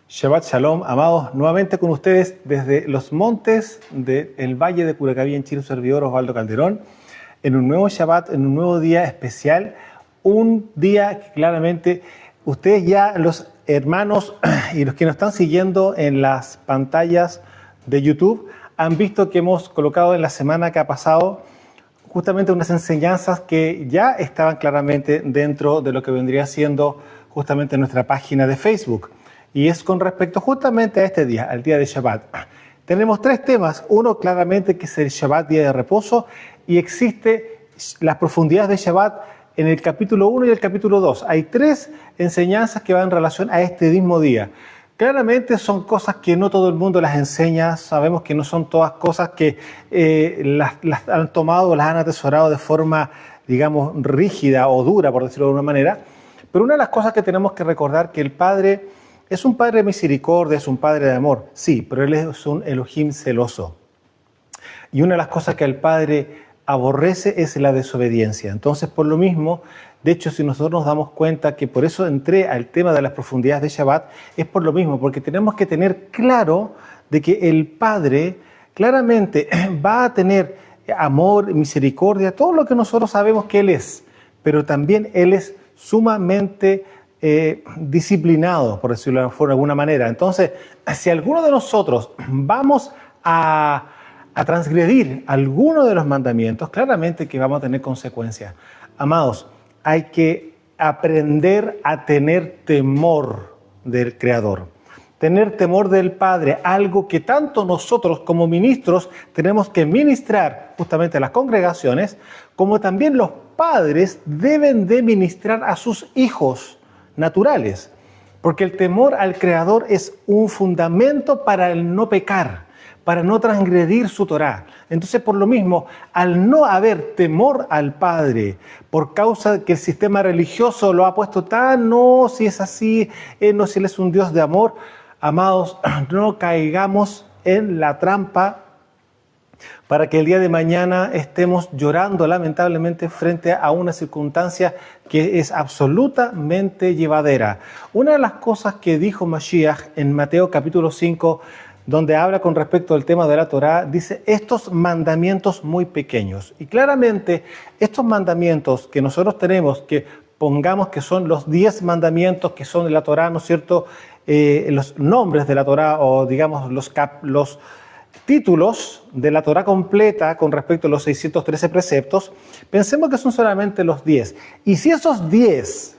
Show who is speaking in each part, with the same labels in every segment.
Speaker 1: Shabbat Shalom, amados, nuevamente con ustedes desde los montes del Valle de Curacaví en Chile, su servidor Osvaldo Calderón, en un nuevo Shabbat, en un nuevo día especial, un día que claramente ustedes ya, los hermanos y los que nos están siguiendo en las pantallas de YouTube, han visto que hemos colocado en la semana que ha pasado justamente unas enseñanzas que ya estaban claramente dentro de lo que vendría siendo justamente nuestra página de Facebook. Y es con respecto justamente a este día, al día de Shabbat. Tenemos tres temas. Uno claramente que es el Shabbat, día de reposo, y existe las profundidades de Shabbat en el capítulo 1 y el capítulo 2. Hay tres enseñanzas que van en relación a este mismo día. Claramente son cosas que no todo el mundo las enseña, sabemos que no son todas cosas que las han tomado o las han atesorado de forma, digamos, rígida o dura, por decirlo de alguna manera. Pero una de las cosas que tenemos que recordar que el Padre es un Padre de misericordia, es un Padre de amor, sí, pero Él es un Elohim celoso. Y una de las cosas que el Padre aborrece es la desobediencia. Entonces, por lo mismo, de hecho, si nosotros nos damos cuenta que por eso entré al tema de las profundidades de Shabbat, es por lo mismo, porque tenemos que tener claro de que el Padre claramente va a tener amor, misericordia, todo lo que nosotros sabemos que Él es, pero también Él es sumamente disciplinado, por decirlo de alguna manera. Entonces, si alguno de nosotros vamos a transgredir alguno de los mandamientos, claramente que vamos a tener consecuencias. Amados, hay que aprender a tener temor del Creador, tener temor del Padre, algo que tanto nosotros como ministros tenemos que ministrar justamente a las congregaciones, como también los padres deben de ministrar a sus hijos naturales, porque el temor al Creador es un fundamento para el no pecar, para no transgredir su Torá. Entonces, por lo mismo, al no haber temor al Padre, por causa de que el sistema religioso lo ha puesto tan, no, si es así, no, si Él es un Dios de amor, amados, no caigamos en la trampa para que el día de mañana estemos llorando lamentablemente frente a una circunstancia que es absolutamente llevadera. Una de las cosas que dijo Mashiach en Mateo capítulo 5, donde habla con respecto al tema de la Torá, dice estos mandamientos muy pequeños. Y claramente estos mandamientos que nosotros tenemos, que pongamos que son los 10 mandamientos que son de la Torá, ¿no es cierto? Los nombres de la Torá o digamos los títulos de la Torá completa con respecto a los 613 preceptos, pensemos que son solamente los 10. Y si esos 10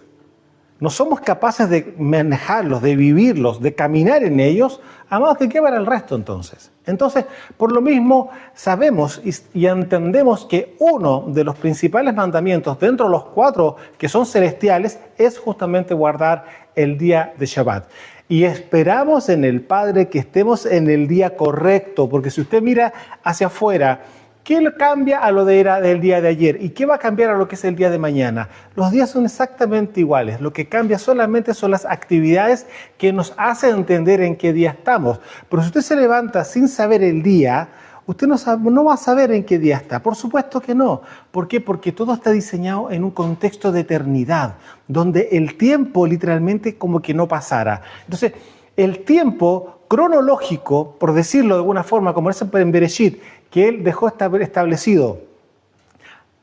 Speaker 1: no somos capaces de manejarlos, de vivirlos, de caminar en ellos, amados, ¿de qué va el resto entonces? Entonces, por lo mismo, sabemos y entendemos que uno de los principales mandamientos dentro de los 4 que son celestiales es justamente guardar el día de Shabbat. Y esperamos en el Padre que estemos en el día correcto, porque si usted mira hacia afuera, ¿qué cambia a lo de era del día de ayer? ¿Y qué va a cambiar a lo que es el día de mañana? Los días son exactamente iguales. Lo que cambia solamente son las actividades que nos hacen entender en qué día estamos. Pero si usted se levanta sin saber el día, usted no va a saber en qué día está. Por supuesto que no. ¿Por qué? Porque todo está diseñado en un contexto de eternidad, donde el tiempo literalmente como que no pasara. Entonces, el tiempo cronológico, por decirlo de alguna forma, como es en Bereshit, que Él dejó establecido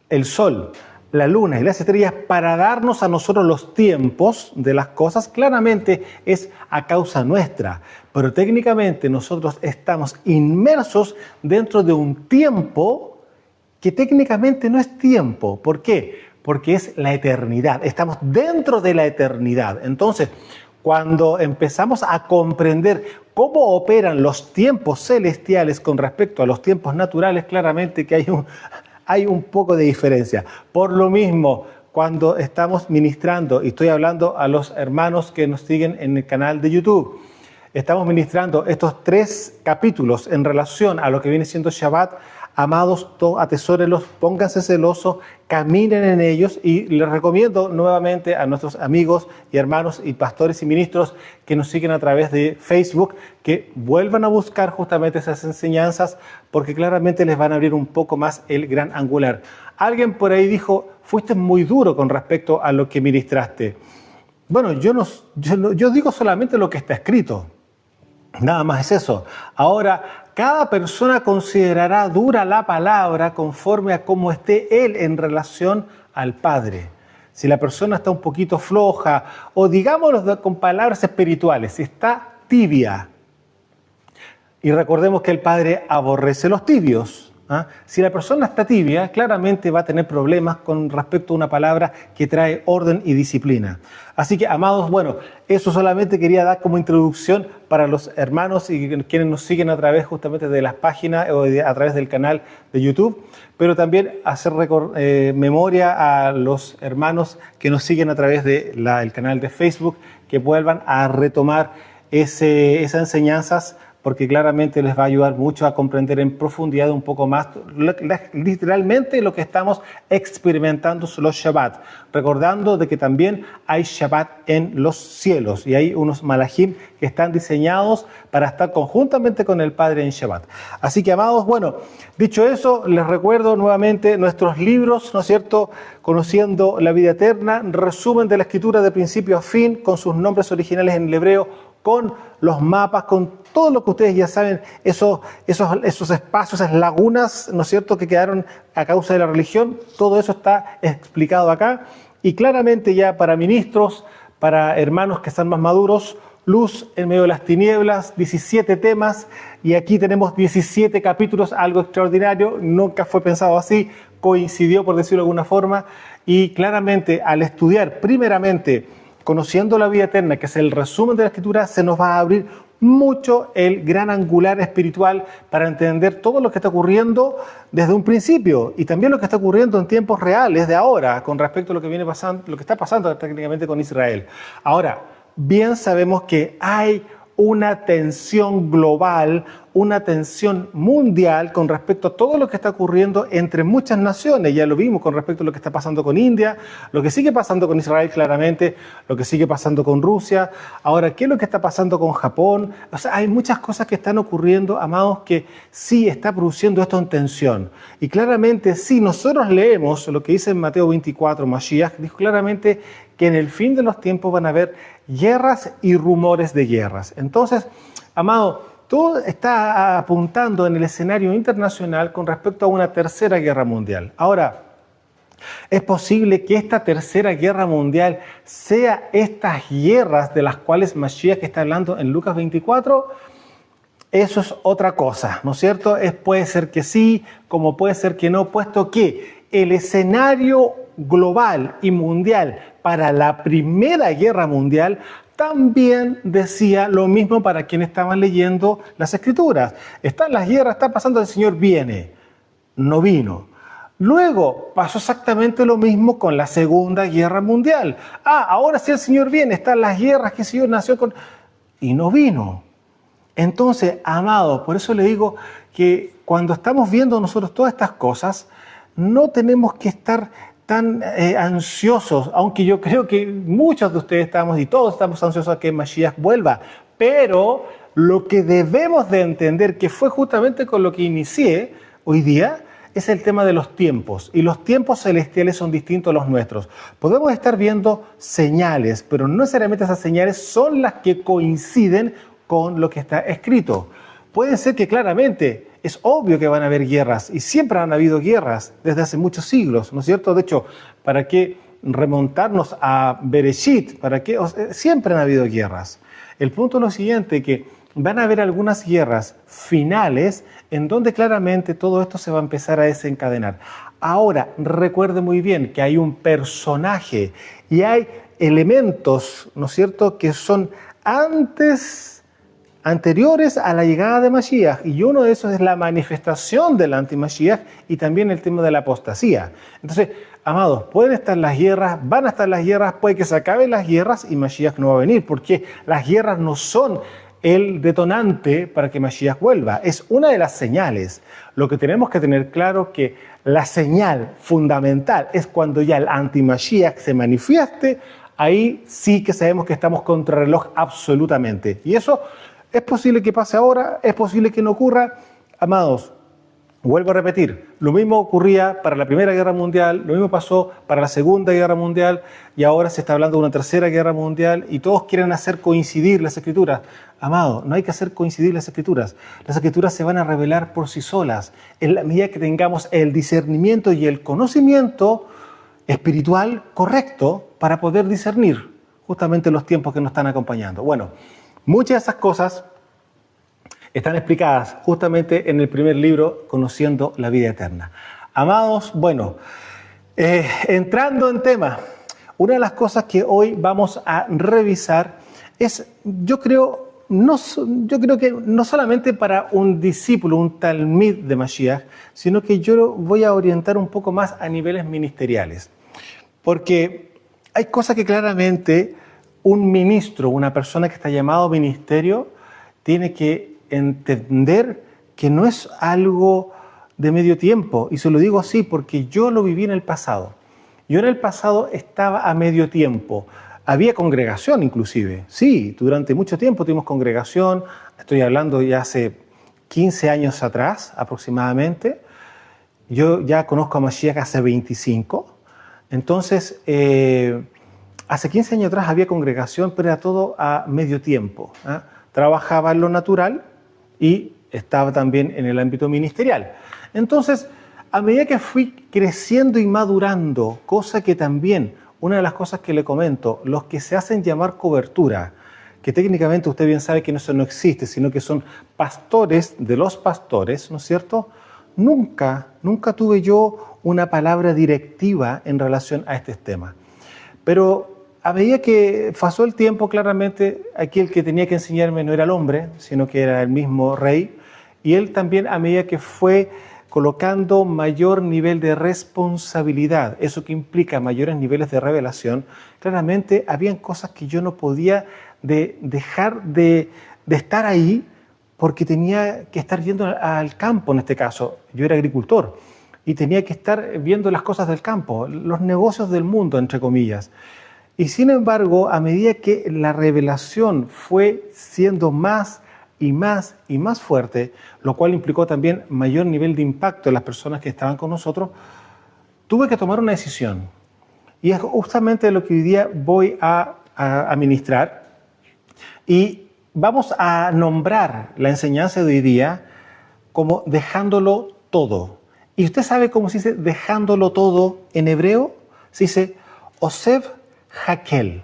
Speaker 1: el sol, la luna y las estrellas para darnos a nosotros los tiempos de las cosas, claramente es a causa nuestra. Pero técnicamente nosotros estamos inmersos dentro de un tiempo que técnicamente no es tiempo. ¿Por qué? Porque es la eternidad. Estamos dentro de la eternidad. Entonces, cuando empezamos a comprender cómo operan los tiempos celestiales con respecto a los tiempos naturales, claramente que hay un poco de diferencia. Por lo mismo, cuando estamos ministrando, y estoy hablando a los hermanos que nos siguen en el canal de YouTube, estamos ministrando estos 3 capítulos en relación a lo que viene siendo Shabbat. Amados, atesórenlos, pónganse celosos, caminen en ellos, y les recomiendo nuevamente a nuestros amigos y hermanos y pastores y ministros que nos siguen a través de Facebook que vuelvan a buscar justamente esas enseñanzas, porque claramente les van a abrir un poco más el gran angular. Alguien por ahí dijo, fuiste muy duro con respecto a lo que ministraste. Bueno, yo digo solamente lo que está escrito. Nada más es eso. Ahora, cada persona considerará dura la palabra conforme a cómo esté él en relación al Padre. Si la persona está un poquito floja, o digámoslo con palabras espirituales, si está tibia. Y recordemos que el Padre aborrece los tibios. ¿Ah? Si la persona está tibia, claramente va a tener problemas con respecto a una palabra que trae orden y disciplina. Así que, amados, bueno, eso solamente quería dar como introducción para los hermanos y quienes nos siguen a través justamente de las páginas o a través del canal de YouTube, pero también hacer memoria a los hermanos que nos siguen a través del canal de Facebook, que vuelvan a retomar esas enseñanzas, porque claramente les va a ayudar mucho a comprender en profundidad un poco más literalmente lo que estamos experimentando los Shabbat, recordando de que también hay Shabbat en los cielos y hay unos malajim que están diseñados para estar conjuntamente con el Padre en Shabbat. Así que, amados, bueno, dicho eso, les recuerdo nuevamente nuestros libros, ¿no es cierto?, Conociendo la Vida Eterna, resumen de la Escritura de principio a fin, con sus nombres originales en el hebreo, con los mapas, con todo lo que ustedes ya saben, esos espacios, esas lagunas, ¿no es cierto?, que quedaron a causa de la religión, todo eso está explicado acá. Y claramente ya para ministros, para hermanos que están más maduros, Luz en medio de las tinieblas, 17 temas, y aquí tenemos 17 capítulos, algo extraordinario, nunca fue pensado así, coincidió por decirlo de alguna forma, y claramente al estudiar primeramente Conociendo la Vida Eterna, que es el resumen de la Escritura, se nos va a abrir mucho el gran angular espiritual para entender todo lo que está ocurriendo desde un principio y también lo que está ocurriendo en tiempos reales de ahora con respecto a lo que viene pasando, lo que está pasando técnicamente con Israel. Ahora, bien sabemos que hay una tensión global, una tensión mundial con respecto a todo lo que está ocurriendo entre muchas naciones. Ya lo vimos con respecto a lo que está pasando con India, lo que sigue pasando con Israel claramente, lo que sigue pasando con Rusia. Ahora, ¿qué es lo que está pasando con Japón? O sea, hay muchas cosas que están ocurriendo, amados, que sí está produciendo esto en tensión. Y claramente, si nosotros leemos lo que dice en Mateo 24, Mashiach dijo claramente que en el fin de los tiempos van a haber guerras y rumores de guerras. Entonces, amado, todo está apuntando en el escenario internacional con respecto a una tercera guerra mundial. Ahora, ¿es posible que esta tercera guerra mundial sea estas guerras de las cuales Mashiach está hablando en Lucas 24? Eso es otra cosa, ¿no es cierto? Puede ser que sí, como puede ser que no, puesto que el escenario global y mundial para la Primera Guerra Mundial también decía lo mismo para quienes estaban leyendo las Escrituras. Están las guerras, está pasando, el Señor viene, no vino. Luego pasó exactamente lo mismo con la Segunda Guerra Mundial. Ahora sí el Señor viene, están las guerras que el Señor nació con... y no vino. Entonces, amado, por eso le digo que cuando estamos viendo nosotros todas estas cosas, no tenemos que estar tan ansiosos, aunque yo creo que muchos de ustedes estamos y todos estamos ansiosos a que Mashiach vuelva, pero lo que debemos de entender, que fue justamente con lo que inicié hoy día, es el tema de los tiempos, y los tiempos celestiales son distintos a los nuestros. Podemos estar viendo señales, pero no necesariamente esas señales son las que coinciden con lo que está escrito. Puede ser que claramente es obvio que van a haber guerras y siempre han habido guerras desde hace muchos siglos, ¿no es cierto? De hecho, ¿para qué remontarnos a Bereshit? ¿Para qué? Siempre han habido guerras. El punto es lo siguiente, que van a haber algunas guerras finales en donde claramente todo esto se va a empezar a desencadenar. Ahora, recuerde muy bien que hay un personaje y hay elementos, ¿no es cierto?, que son anteriores a la llegada de Mashiach, y uno de esos es la manifestación del anti-Mashiach y también el tema de la apostasía. Entonces, amados, pueden estar las guerras, van a estar las guerras, puede que se acaben las guerras y Mashiach no va a venir, porque las guerras no son el detonante para que Mashiach vuelva, es una de las señales. Lo que tenemos que tener claro que la señal fundamental es cuando ya el anti-Mashiach se manifieste, ahí sí que sabemos que estamos contra reloj absolutamente. Y eso es posible que pase ahora, es posible que no ocurra. Amados, Vuelvo a repetir, lo mismo ocurría para la Primera Guerra Mundial, lo mismo pasó para la Segunda Guerra Mundial y ahora se está hablando de una Tercera Guerra Mundial y todos quieren hacer coincidir las escrituras. Amado, no hay que hacer coincidir las escrituras. Las escrituras se van a revelar por sí solas en la medida que tengamos el discernimiento y el conocimiento espiritual correcto para poder discernir justamente los tiempos que nos están acompañando. Bueno, muchas de esas cosas están explicadas justamente en el primer libro, Conociendo la Vida Eterna. Amados, bueno, entrando en tema, una de las cosas que hoy vamos a revisar es, yo creo que no solamente para un discípulo, un talmid de Mashiach, sino que yo lo voy a orientar un poco más a niveles ministeriales. Porque hay cosas que claramente un ministro, una persona que está llamado ministerio, tiene que entender que no es algo de medio tiempo. Y se lo digo así porque yo lo viví en el pasado. Yo en el pasado estaba a medio tiempo. Había congregación inclusive. Sí, durante mucho tiempo tuvimos congregación. Estoy hablando ya hace 15 años atrás aproximadamente. Yo ya conozco a Mashiach hace 25. Entonces, hace 15 años atrás había congregación, pero era todo a medio tiempo. Trabajaba en lo natural y estaba también en el ámbito ministerial. Entonces, a medida que fui creciendo y madurando, cosa que también, una de las cosas que le comento, los que se hacen llamar cobertura, que técnicamente usted bien sabe que eso no existe, sino que son pastores de los pastores, ¿no es cierto? Nunca tuve yo una palabra directiva en relación a este tema. Pero a medida que pasó el tiempo, claramente aquí el que tenía que enseñarme no era el hombre, sino que era el mismo rey. Y él también, a medida que fue colocando mayor nivel de responsabilidad, eso que implica mayores niveles de revelación, claramente habían cosas que yo no podía dejar de estar ahí porque tenía que estar yendo al campo en este caso. Yo era agricultor y tenía que estar viendo las cosas del campo, los negocios del mundo, entre comillas. Y sin embargo, a medida que la revelación fue siendo más y más y más fuerte, lo cual implicó también mayor nivel de impacto en las personas que estaban con nosotros, tuve que tomar una decisión. Y es justamente lo que hoy día voy a ministrar. Y vamos a nombrar la enseñanza de hoy día como dejándolo todo. ¿Y usted sabe cómo se dice dejándolo todo en hebreo? Se dice Osev Hakel.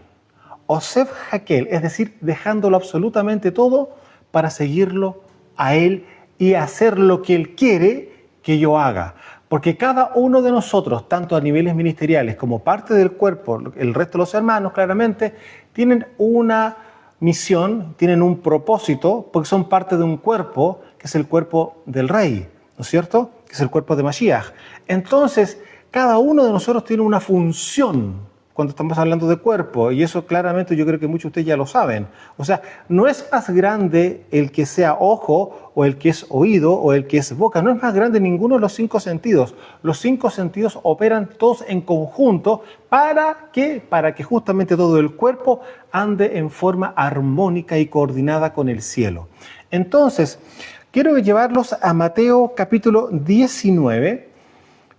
Speaker 1: Osev Hakel, es decir, dejándolo absolutamente todo para seguirlo a Él y hacer lo que Él quiere que yo haga. Porque cada uno de nosotros, tanto a niveles ministeriales como parte del cuerpo, el resto de los hermanos claramente, tienen una misión, tienen un propósito, porque son parte de un cuerpo, que es el cuerpo del Rey, ¿no es cierto? Que es el cuerpo de Mashiach. Entonces, cada uno de nosotros tiene una función cuando estamos hablando de cuerpo, y eso claramente yo creo que muchos de ustedes ya lo saben. O sea, no es más grande el que sea ojo, o el que es oído, o el que es boca. No es más grande ninguno de los 5 sentidos. Los 5 sentidos operan todos en conjunto. ¿Para qué? Para que justamente todo el cuerpo ande en forma armónica y coordinada con el cielo. Entonces, quiero llevarlos a Mateo capítulo 19,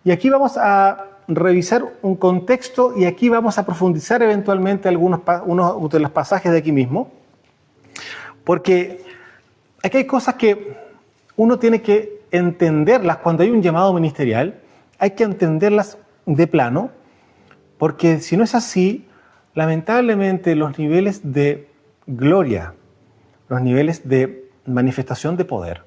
Speaker 1: y aquí vamos a revisar un contexto y aquí vamos a profundizar eventualmente unos de los pasajes de aquí mismo, porque aquí hay cosas que uno tiene que entenderlas cuando hay un llamado ministerial, hay que entenderlas de plano, porque si no es así, lamentablemente los niveles de gloria, los niveles de manifestación de poder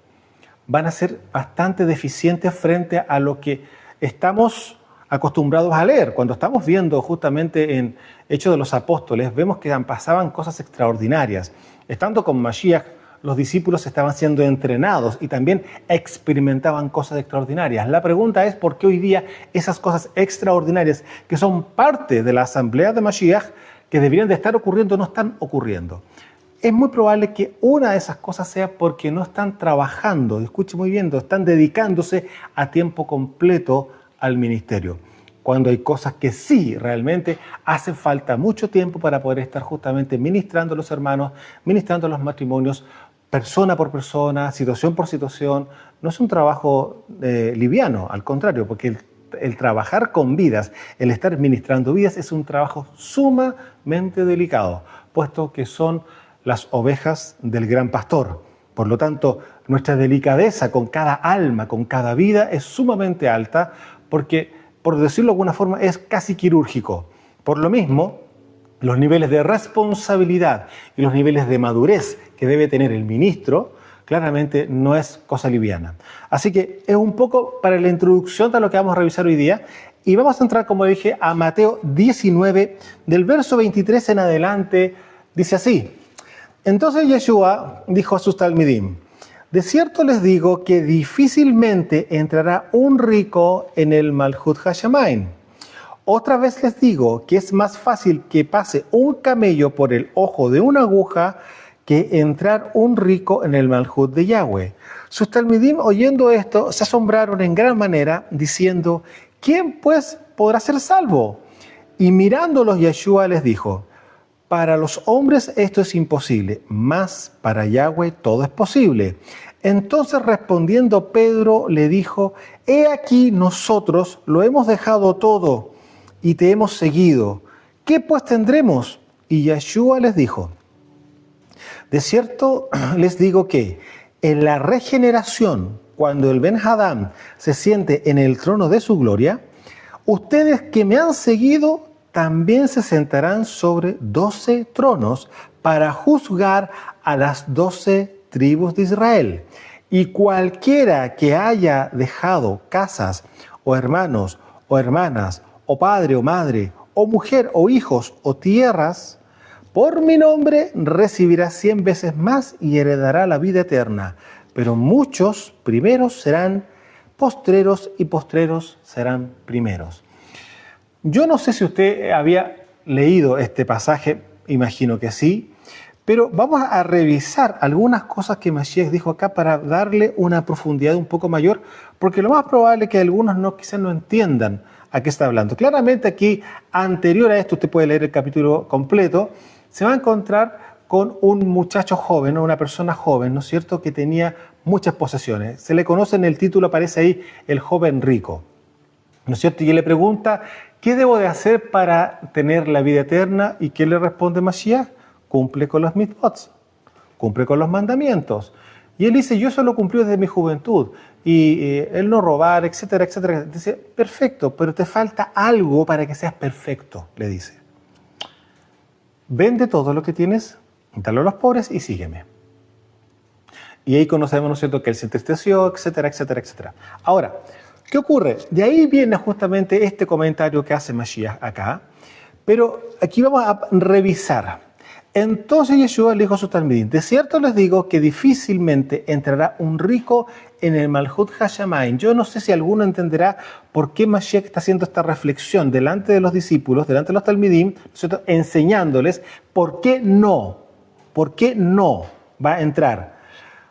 Speaker 1: van a ser bastante deficientes frente a lo que estamos acostumbrados a leer. Cuando estamos viendo justamente en Hechos de los Apóstoles, vemos que pasaban cosas extraordinarias. Estando con Mashiach, los discípulos estaban siendo entrenados y también experimentaban cosas extraordinarias. La pregunta es por qué hoy día esas cosas extraordinarias que son parte de la asamblea de Mashiach, que deberían de estar ocurriendo, no están ocurriendo. Es muy probable que una de esas cosas sea porque no están trabajando, escuche muy bien, están dedicándose a tiempo completo al ministerio, cuando hay cosas que sí realmente hace falta mucho tiempo para poder estar justamente ministrando a los hermanos, ministrando a los matrimonios, persona por persona, situación por situación. No es un trabajo liviano, al contrario, porque el trabajar con vidas, el estar ministrando vidas es un trabajo sumamente delicado, puesto que son las ovejas del gran pastor. Por lo tanto, nuestra delicadeza con cada alma, con cada vida, es sumamente alta, porque, por decirlo de alguna forma, es casi quirúrgico. Por lo mismo, los niveles de responsabilidad y los niveles de madurez que debe tener el ministro, claramente no es cosa liviana. Así que es un poco para la introducción de lo que vamos a revisar hoy día. Y vamos a entrar, como dije, a Mateo 19, del verso 23 en adelante. Dice así: Entonces Yeshua dijo a sus talmidim: de cierto les digo que difícilmente entrará un rico en el Malhut Hashamayim. Otra vez les digo que es más fácil que pase un camello por el ojo de una aguja que entrar un rico en el Malhut de Yahweh. Sus talmidim, oyendo esto, se asombraron en gran manera, diciendo: ¿quién pues podrá ser salvo? Y mirándolos, Yeshua les dijo: para los hombres esto es imposible, mas para Yahweh todo es posible. Entonces respondiendo Pedro le dijo: he aquí nosotros lo hemos dejado todo y te hemos seguido. ¿Qué pues tendremos? Y Yeshua les dijo: de cierto les digo que en la regeneración, cuando el Ben Hadán se siente en el trono de su gloria, ustedes que me han seguido también se sentarán sobre 12 tronos para juzgar a las 12 tribus de Israel. Y cualquiera que haya dejado casas, o hermanos, o hermanas, o padre o madre, o mujer o hijos, o tierras, por mi nombre recibirá 100 veces más y heredará la vida eterna. Pero muchos primeros serán postreros y postreros serán primeros. Yo no sé si usted había leído este pasaje, imagino que sí, pero vamos a revisar algunas cosas que Mashiach dijo acá para darle una profundidad un poco mayor, porque lo más probable es que algunos quizás no entiendan a qué está hablando. Claramente aquí, anterior a esto, usted puede leer el capítulo completo, se va a encontrar con un muchacho joven, una persona joven, ¿no es cierto?, que tenía muchas posesiones. Se le conoce en el título, aparece ahí, el joven rico, ¿no es cierto? Y él le pregunta: ¿qué debo de hacer para tener la vida eterna? ¿Y qué le responde Mashiach? Cumple con los mitzvot, cumple con los mandamientos. Y él dice: yo eso lo cumplí desde mi juventud, y el no robar, etcétera, etcétera. Dice: perfecto, pero te falta algo para que seas perfecto, le dice. Vende todo lo que tienes, dalo a los pobres y sígueme. Y ahí conocemos, ¿no es cierto?, que él se entristeció, etcétera, etcétera, etcétera. Ahora, ¿qué ocurre? De ahí viene justamente este comentario que hace Mashiach acá, pero aquí vamos a revisar. Entonces Yeshua le dijo a sus talmidim: de cierto les digo que difícilmente entrará un rico en el Malhut Hashamayim. Yo no sé si alguno entenderá por qué Mashiach está haciendo esta reflexión delante de los discípulos, delante de los talmidim, ¿no es cierto?, enseñándoles por qué no va a entrar.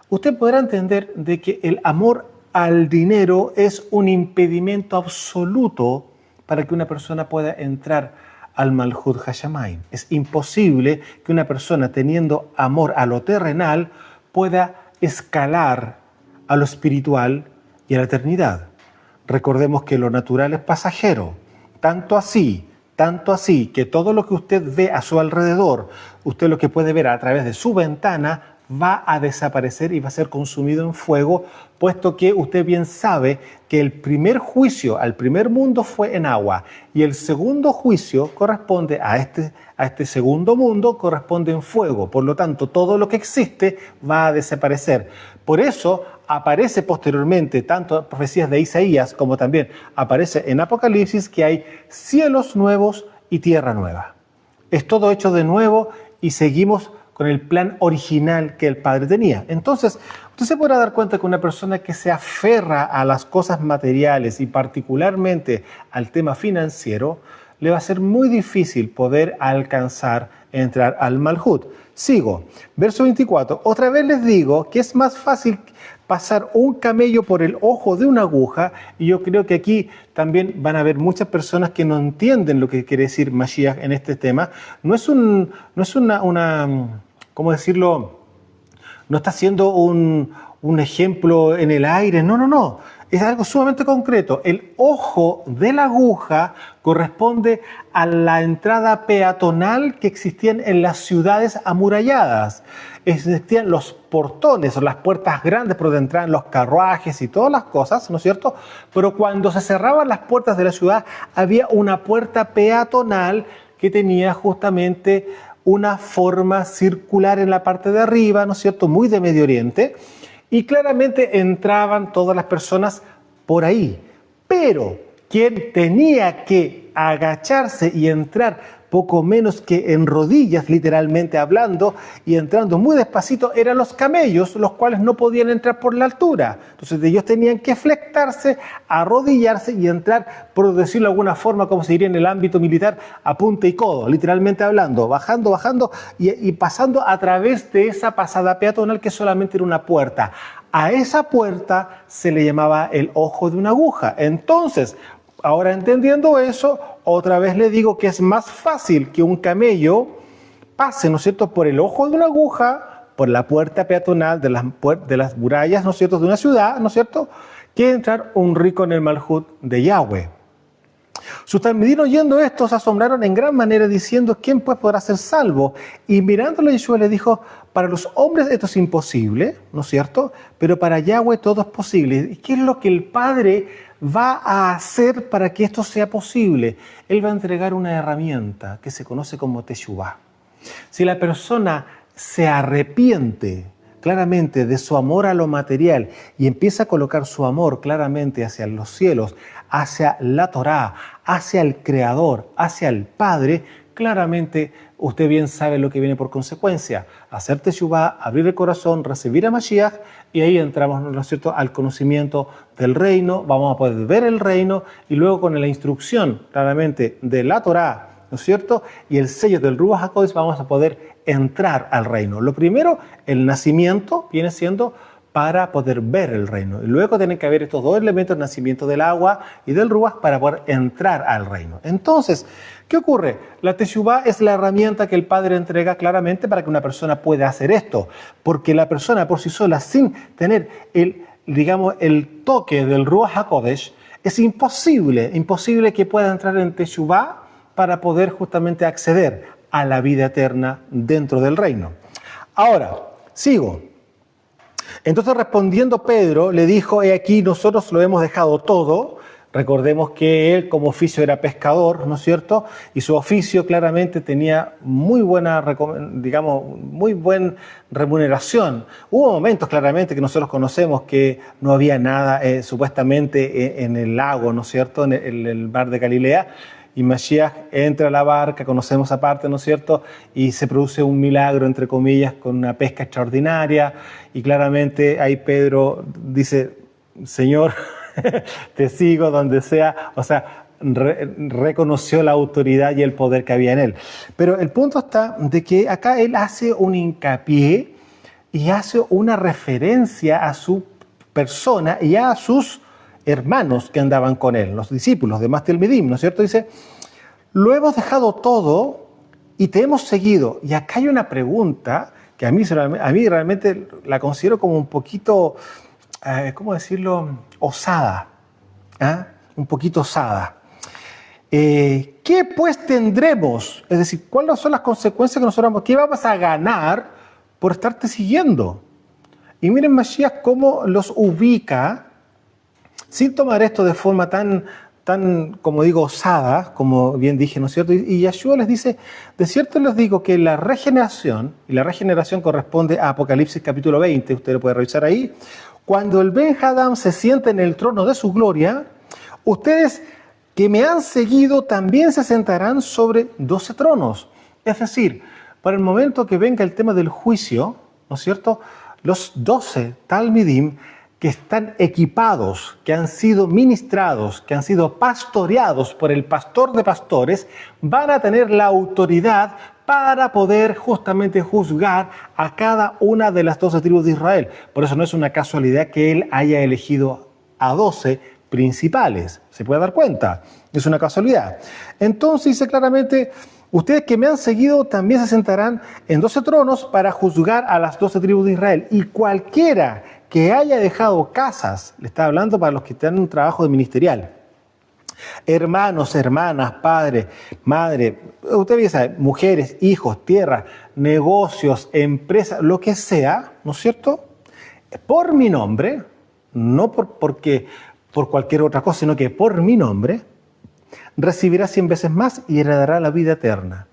Speaker 1: Usted podrá entender de que el amor al dinero es un impedimento absoluto para que una persona pueda entrar al Malhut Hashamayim. Es imposible que una persona, teniendo amor a lo terrenal, pueda escalar a lo espiritual y a la eternidad. Recordemos que lo natural es pasajero, tanto así que todo lo que usted ve a su alrededor, usted lo que puede ver a través de su ventana, va a desaparecer y va a ser consumido en fuego, puesto que usted bien sabe que el primer juicio al primer mundo fue en agua y el segundo juicio corresponde a este segundo mundo, corresponde en fuego. Por lo tanto, todo lo que existe va a desaparecer. Por eso aparece posteriormente, tanto profecías de Isaías como también aparece en Apocalipsis, que hay cielos nuevos y tierra nueva. Es todo hecho de nuevo y seguimos con el plan original que el Padre tenía. Entonces, usted se podrá dar cuenta que una persona que se aferra a las cosas materiales y particularmente al tema financiero, le va a ser muy difícil poder alcanzar, entrar al Malhut. Sigo, verso 24. Otra vez les digo que es más fácil pasar un camello por el ojo de una aguja, y yo creo que aquí también van a haber muchas personas que no entienden lo que quiere decir Mashiach en este tema. No es una ¿cómo decirlo? no está haciendo un ejemplo en el aire, no, no, no. Es algo sumamente concreto. El ojo de la aguja corresponde a la entrada peatonal que existían en las ciudades amuralladas. Existían los portones o las puertas grandes por donde entraban los carruajes y todas las cosas, ¿no es cierto? Pero cuando se cerraban las puertas de la ciudad, había una puerta peatonal que tenía justamente una forma circular en la parte de arriba, ¿no es cierto? Muy de Medio Oriente. Y claramente entraban todas las personas por ahí. Pero quien tenía que agacharse y entrar poco menos que en rodillas, literalmente hablando, y entrando muy despacito, eran los camellos, los cuales no podían entrar por la altura. Entonces ellos tenían que flectarse, arrodillarse y entrar, por decirlo de alguna forma, como se diría en el ámbito militar, a punta y codo, literalmente hablando, bajando y pasando a través de esa pasada peatonal que solamente era una puerta. A esa puerta se le llamaba el ojo de una aguja. Entonces, ahora entendiendo eso, otra vez le digo que es más fácil que un camello pase, ¿no es cierto?, por el ojo de una aguja, por la puerta peatonal de las murallas, ¿no es cierto?, de una ciudad, ¿no es cierto?, que entrar un rico en el Malhut de Yahweh. Sus talmidim oyendo esto se asombraron en gran manera diciendo, ¿quién pues podrá ser salvo? Y mirándole Yeshua le dijo, para los hombres esto es imposible, ¿no es cierto?, pero para Yahweh todo es posible. ¿Y qué es lo que el Padre va a hacer para que esto sea posible? Él va a entregar una herramienta que se conoce como Teshuvah. Si la persona se arrepiente claramente de su amor a lo material y empieza a colocar su amor claramente hacia los cielos, hacia la Torá, hacia el Creador, hacia el Padre, claramente usted bien sabe lo que viene por consecuencia. Hacer Teshuvah, abrir el corazón, recibir a Mashiach, y ahí entramos, ¿no es cierto?, al conocimiento del reino, vamos a poder ver el reino, y luego con la instrucción claramente de la Torá, ¿no es cierto?, y el sello del Ruach HaKodesh vamos a poder entrar al reino. Lo primero, el nacimiento viene siendo para poder ver el reino. Y luego tienen que haber estos dos elementos, el nacimiento del agua y del Ruach, para poder entrar al reino. Entonces, ¿qué ocurre? La Teshuvah es la herramienta que el Padre entrega claramente para que una persona pueda hacer esto. Porque la persona por sí sola, sin tener el toque del Ruach HaKodesh, es imposible que pueda entrar en Teshuvah para poder justamente acceder a la vida eterna dentro del reino. Ahora, sigo. Entonces respondiendo Pedro le dijo, he aquí nosotros lo hemos dejado todo. Recordemos que él como oficio era pescador, ¿no es cierto? Y su oficio claramente tenía muy buena remuneración. Hubo momentos claramente que nosotros conocemos que no había nada supuestamente en el lago, ¿no es cierto? En el mar de Galilea. Y Mashiach entra a la barca, conocemos aparte, ¿no es cierto? Y se produce un milagro, entre comillas, con una pesca extraordinaria. Y claramente ahí Pedro dice, Señor, te sigo donde sea. O sea, reconoció la autoridad y el poder que había en él. Pero el punto está de que acá él hace un hincapié y hace una referencia a su persona y a sus hermanos que andaban con él, los discípulos de Talmidim, ¿no es cierto? Dice, lo hemos dejado todo y te hemos seguido. Y acá hay una pregunta que a mí realmente la considero como un poquito, ¿cómo decirlo?, osada, un poquito osada. ¿Qué pues tendremos? Es decir, ¿cuáles son las consecuencias que nosotros vamos? ¿Qué vamos a ganar por estarte siguiendo? Y miren Mashiach cómo los ubica, sin tomar esto de forma tan, como digo, osada, como bien dije, ¿no es cierto? Y Yeshua les dice, de cierto les digo que la regeneración, y la regeneración corresponde a Apocalipsis capítulo 20, usted lo puede revisar ahí, cuando el Ben Hadam se siente en el trono de su gloria, ustedes que me han seguido también se sentarán sobre 12 tronos. Es decir, para el momento que venga el tema del juicio, ¿no es cierto?, los 12 Talmidim que están equipados, que han sido ministrados, que han sido pastoreados por el pastor de pastores, van a tener la autoridad para poder justamente juzgar a cada una de las 12 tribus de Israel. Por eso no es una casualidad que él haya elegido a 12 principales. ¿Se puede dar cuenta? Es una casualidad. Entonces dice claramente, Ustedes que me han seguido también se sentarán en 12 tronos para juzgar a las 12 tribus de Israel. Y cualquiera que haya dejado casas, le está hablando para los que tienen un trabajo de ministerial, hermanos, hermanas, padre, madre, usted bien sabe, mujeres, hijos, tierra, negocios, empresas, lo que sea, ¿no es cierto? Por mi nombre, no porque por cualquier otra cosa, sino que por mi nombre, recibirá 100 veces más y heredará la vida eterna.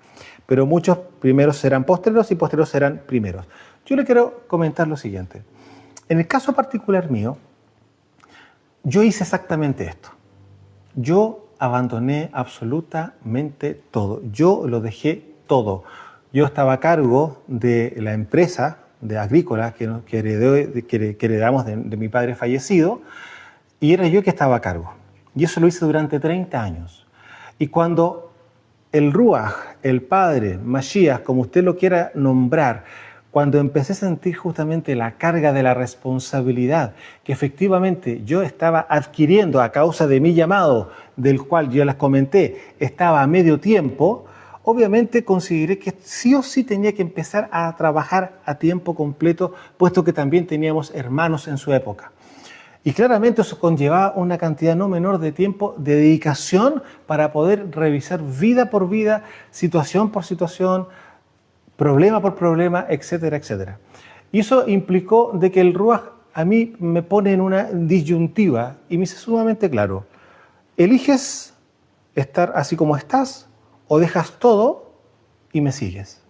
Speaker 1: Pero muchos primeros serán postreros y postreros serán primeros. Yo le quiero comentar lo siguiente. En el caso particular mío, yo hice exactamente esto. Yo abandoné absolutamente todo. Yo lo dejé todo. Yo estaba a cargo de la empresa de agrícola que heredamos de mi padre fallecido, y era yo que estaba a cargo. Y eso lo hice durante 30 años. Y cuando el Ruach, el Padre, Mashiach, como usted lo quiera nombrar, cuando empecé a sentir justamente la carga de la responsabilidad que efectivamente yo estaba adquiriendo a causa de mi llamado, del cual yo les comenté, estaba a medio tiempo, obviamente consideré que sí o sí tenía que empezar a trabajar a tiempo completo, puesto que también teníamos hermanos en su época. Y claramente eso conllevaba una cantidad no menor de tiempo de dedicación para poder revisar vida por vida, situación por situación, problema por problema, etcétera, etcétera. Y eso implicó de que el Ruach a mí me pone en una disyuntiva y me dice sumamente claro: ¿eliges estar así como estás o dejas todo y me sigues?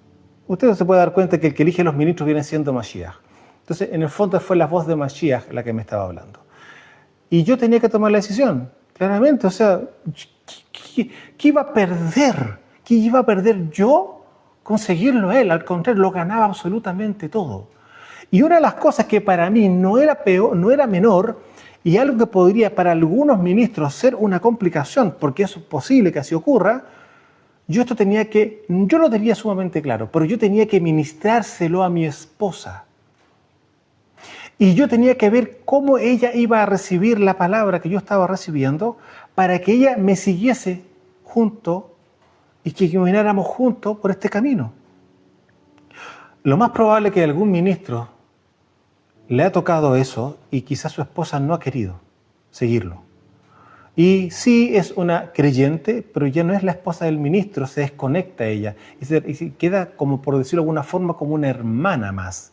Speaker 1: Usted se puede dar cuenta que el que elige los ministros viene siendo Mashiach. Entonces, en el fondo fue la voz de Mashiach la que me estaba hablando. Y yo tenía que tomar la decisión, claramente. O sea, ¿qué iba a perder? ¿Qué iba a perder yo conseguirlo él? Al contrario, lo ganaba absolutamente todo. Y una de las cosas que para mí no era menor, y algo que podría para algunos ministros ser una complicación, porque es posible que así ocurra, yo lo tenía sumamente claro, pero yo tenía que ministrárselo a mi esposa. Y yo tenía que ver cómo ella iba a recibir la palabra que yo estaba recibiendo para que ella me siguiese junto y que camináramos juntos por este camino. Lo más probable es que algún ministro le ha tocado eso y quizás su esposa no ha querido seguirlo. Y sí es una creyente, pero ya no es la esposa del ministro, se desconecta ella y se queda, como por decirlo de alguna forma, como una hermana más,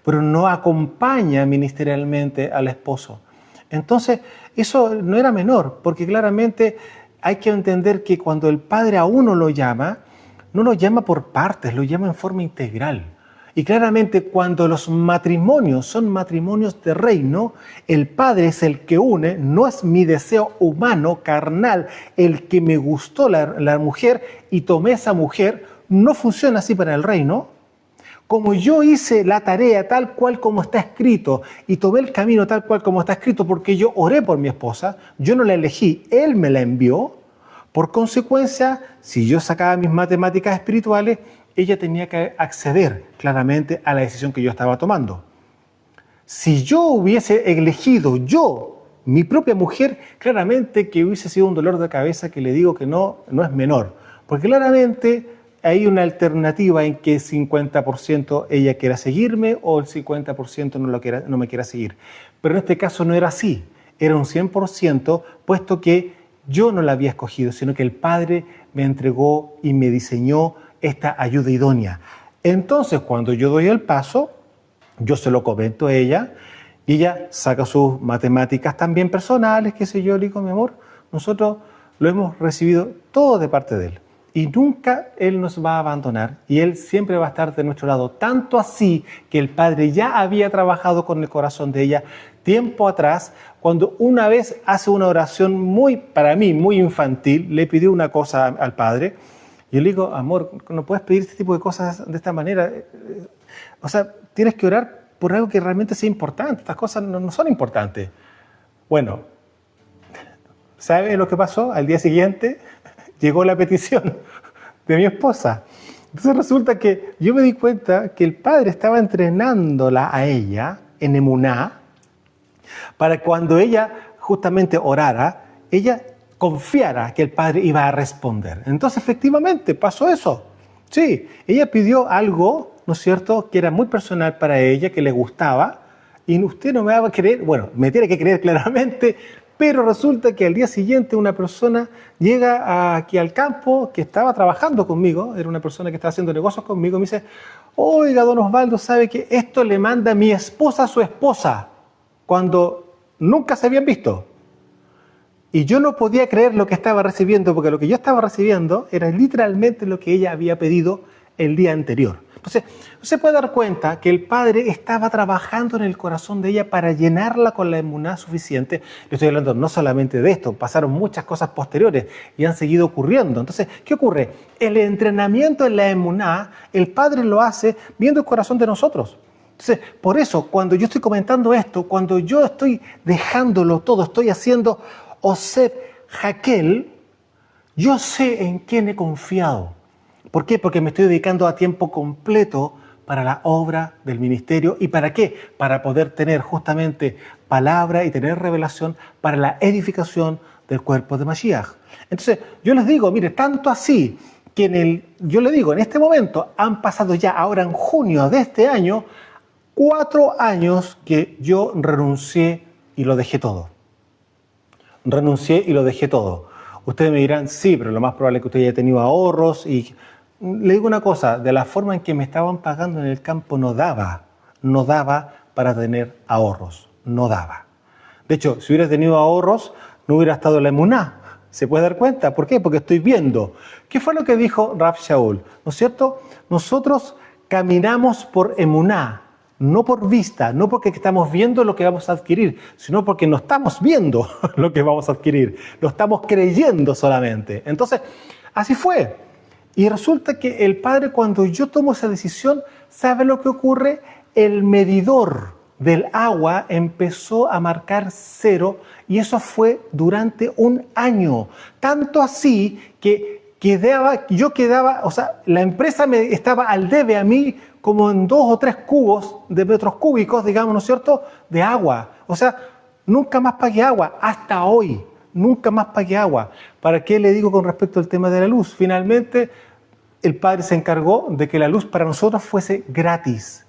Speaker 1: pero no acompaña ministerialmente al esposo. Entonces, eso no era menor, porque claramente hay que entender que cuando el Padre a uno lo llama, no lo llama por partes, lo llama en forma integral. Y claramente cuando los matrimonios son matrimonios de reino, el Padre es el que une, no es mi deseo humano, carnal, el que me gustó la mujer y tomé esa mujer. No funciona así para el reino. Como yo hice la tarea tal cual como está escrito y tomé el camino tal cual como está escrito porque yo oré por mi esposa, yo no la elegí, Él me la envió. Por consecuencia, si yo sacaba mis matemáticas espirituales, ella tenía que acceder claramente a la decisión que yo estaba tomando. Si yo hubiese elegido mi propia mujer, claramente que hubiese sido un dolor de cabeza que le digo que no es menor. Porque claramente hay una alternativa en que el 50% ella quiera seguirme o el 50% no me quiera seguir. Pero en este caso no era así, era un 100%, puesto que yo no la había escogido, sino que el Padre me entregó y me diseñó esta ayuda idónea. Entonces, cuando yo doy el paso, yo se lo comento a ella, y ella saca sus matemáticas también personales, qué sé yo, le digo, mi amor, nosotros lo hemos recibido todo de parte de Él. Y nunca Él nos va a abandonar y Él siempre va a estar de nuestro lado. Tanto así que el Padre ya había trabajado con el corazón de ella tiempo atrás, cuando una vez hace una oración para mí, muy infantil, le pidió una cosa al Padre. Y yo le digo, amor, no puedes pedir este tipo de cosas de esta manera. O sea, tienes que orar por algo que realmente sea importante. Estas cosas no son importantes. Bueno, ¿sabe lo que pasó? Al día siguiente llegó la petición de mi esposa. Entonces resulta que yo me di cuenta que el Padre estaba entrenándola a ella en emuná para cuando ella justamente orara, ella confiara que el padre iba a responder. Entonces, efectivamente, pasó eso. Sí, ella pidió algo, ¿no es cierto?, que era muy personal para ella, que le gustaba, y usted no me va a creer, bueno, me tiene que creer claramente, pero resulta que al día siguiente una persona llega aquí al campo, que estaba trabajando conmigo, era una persona que estaba haciendo negocios conmigo, me dice, oiga, don Osvaldo, ¿sabe que esto le manda mi esposa a su esposa, cuando nunca se habían visto? Y yo no podía creer lo que estaba recibiendo, porque lo que yo estaba recibiendo era literalmente lo que ella había pedido el día anterior. Entonces, se puede dar cuenta que el Padre estaba trabajando en el corazón de ella para llenarla con la emuná suficiente. Yo estoy hablando no solamente de esto, pasaron muchas cosas posteriores y han seguido ocurriendo. Entonces, ¿qué ocurre? El entrenamiento en la emuná, el Padre lo hace viendo el corazón de nosotros. Entonces, por eso, cuando yo estoy comentando esto, cuando yo estoy dejándolo todo, estoy haciendo Osef Hakel, yo sé en quién he confiado. ¿Por qué? Porque me estoy dedicando a tiempo completo para la obra del ministerio. ¿Y para qué? Para poder tener justamente palabra y tener revelación para la edificación del cuerpo de Mashiach. Entonces, yo les digo, mire, tanto así que yo le digo, en este momento han pasado ya, ahora en junio de este año, 4 años que yo renuncié y lo dejé todo. Renuncié y lo dejé todo. Ustedes me dirán, sí, pero lo más probable es que usted haya tenido ahorros. Y le digo una cosa, de la forma en que me estaban pagando en el campo no daba para tener ahorros, no daba. De hecho, si hubiera tenido ahorros, no hubiera estado en la emuná. ¿Se puede dar cuenta? ¿Por qué? Porque estoy viendo. ¿Qué fue lo que dijo Rav Shaul? ¿No es cierto? Nosotros caminamos por emuná, no por vista, no porque estamos viendo lo que vamos a adquirir, sino porque no estamos viendo lo que vamos a adquirir, lo estamos creyendo solamente. Entonces, así fue. Y resulta que el Padre, cuando yo tomo esa decisión, ¿sabe lo que ocurre? El medidor del agua empezó a marcar 0 y eso fue durante 1 año. Tanto así que o sea, la empresa me estaba al debe a mí como en 2 o 3 cubos de metros cúbicos, digamos, ¿no es cierto?, de agua. O sea, nunca más pagué agua, hasta hoy, nunca más pagué agua. ¿Para qué le digo con respecto al tema de la luz? Finalmente, el Padre se encargó de que la luz para nosotros fuese gratis.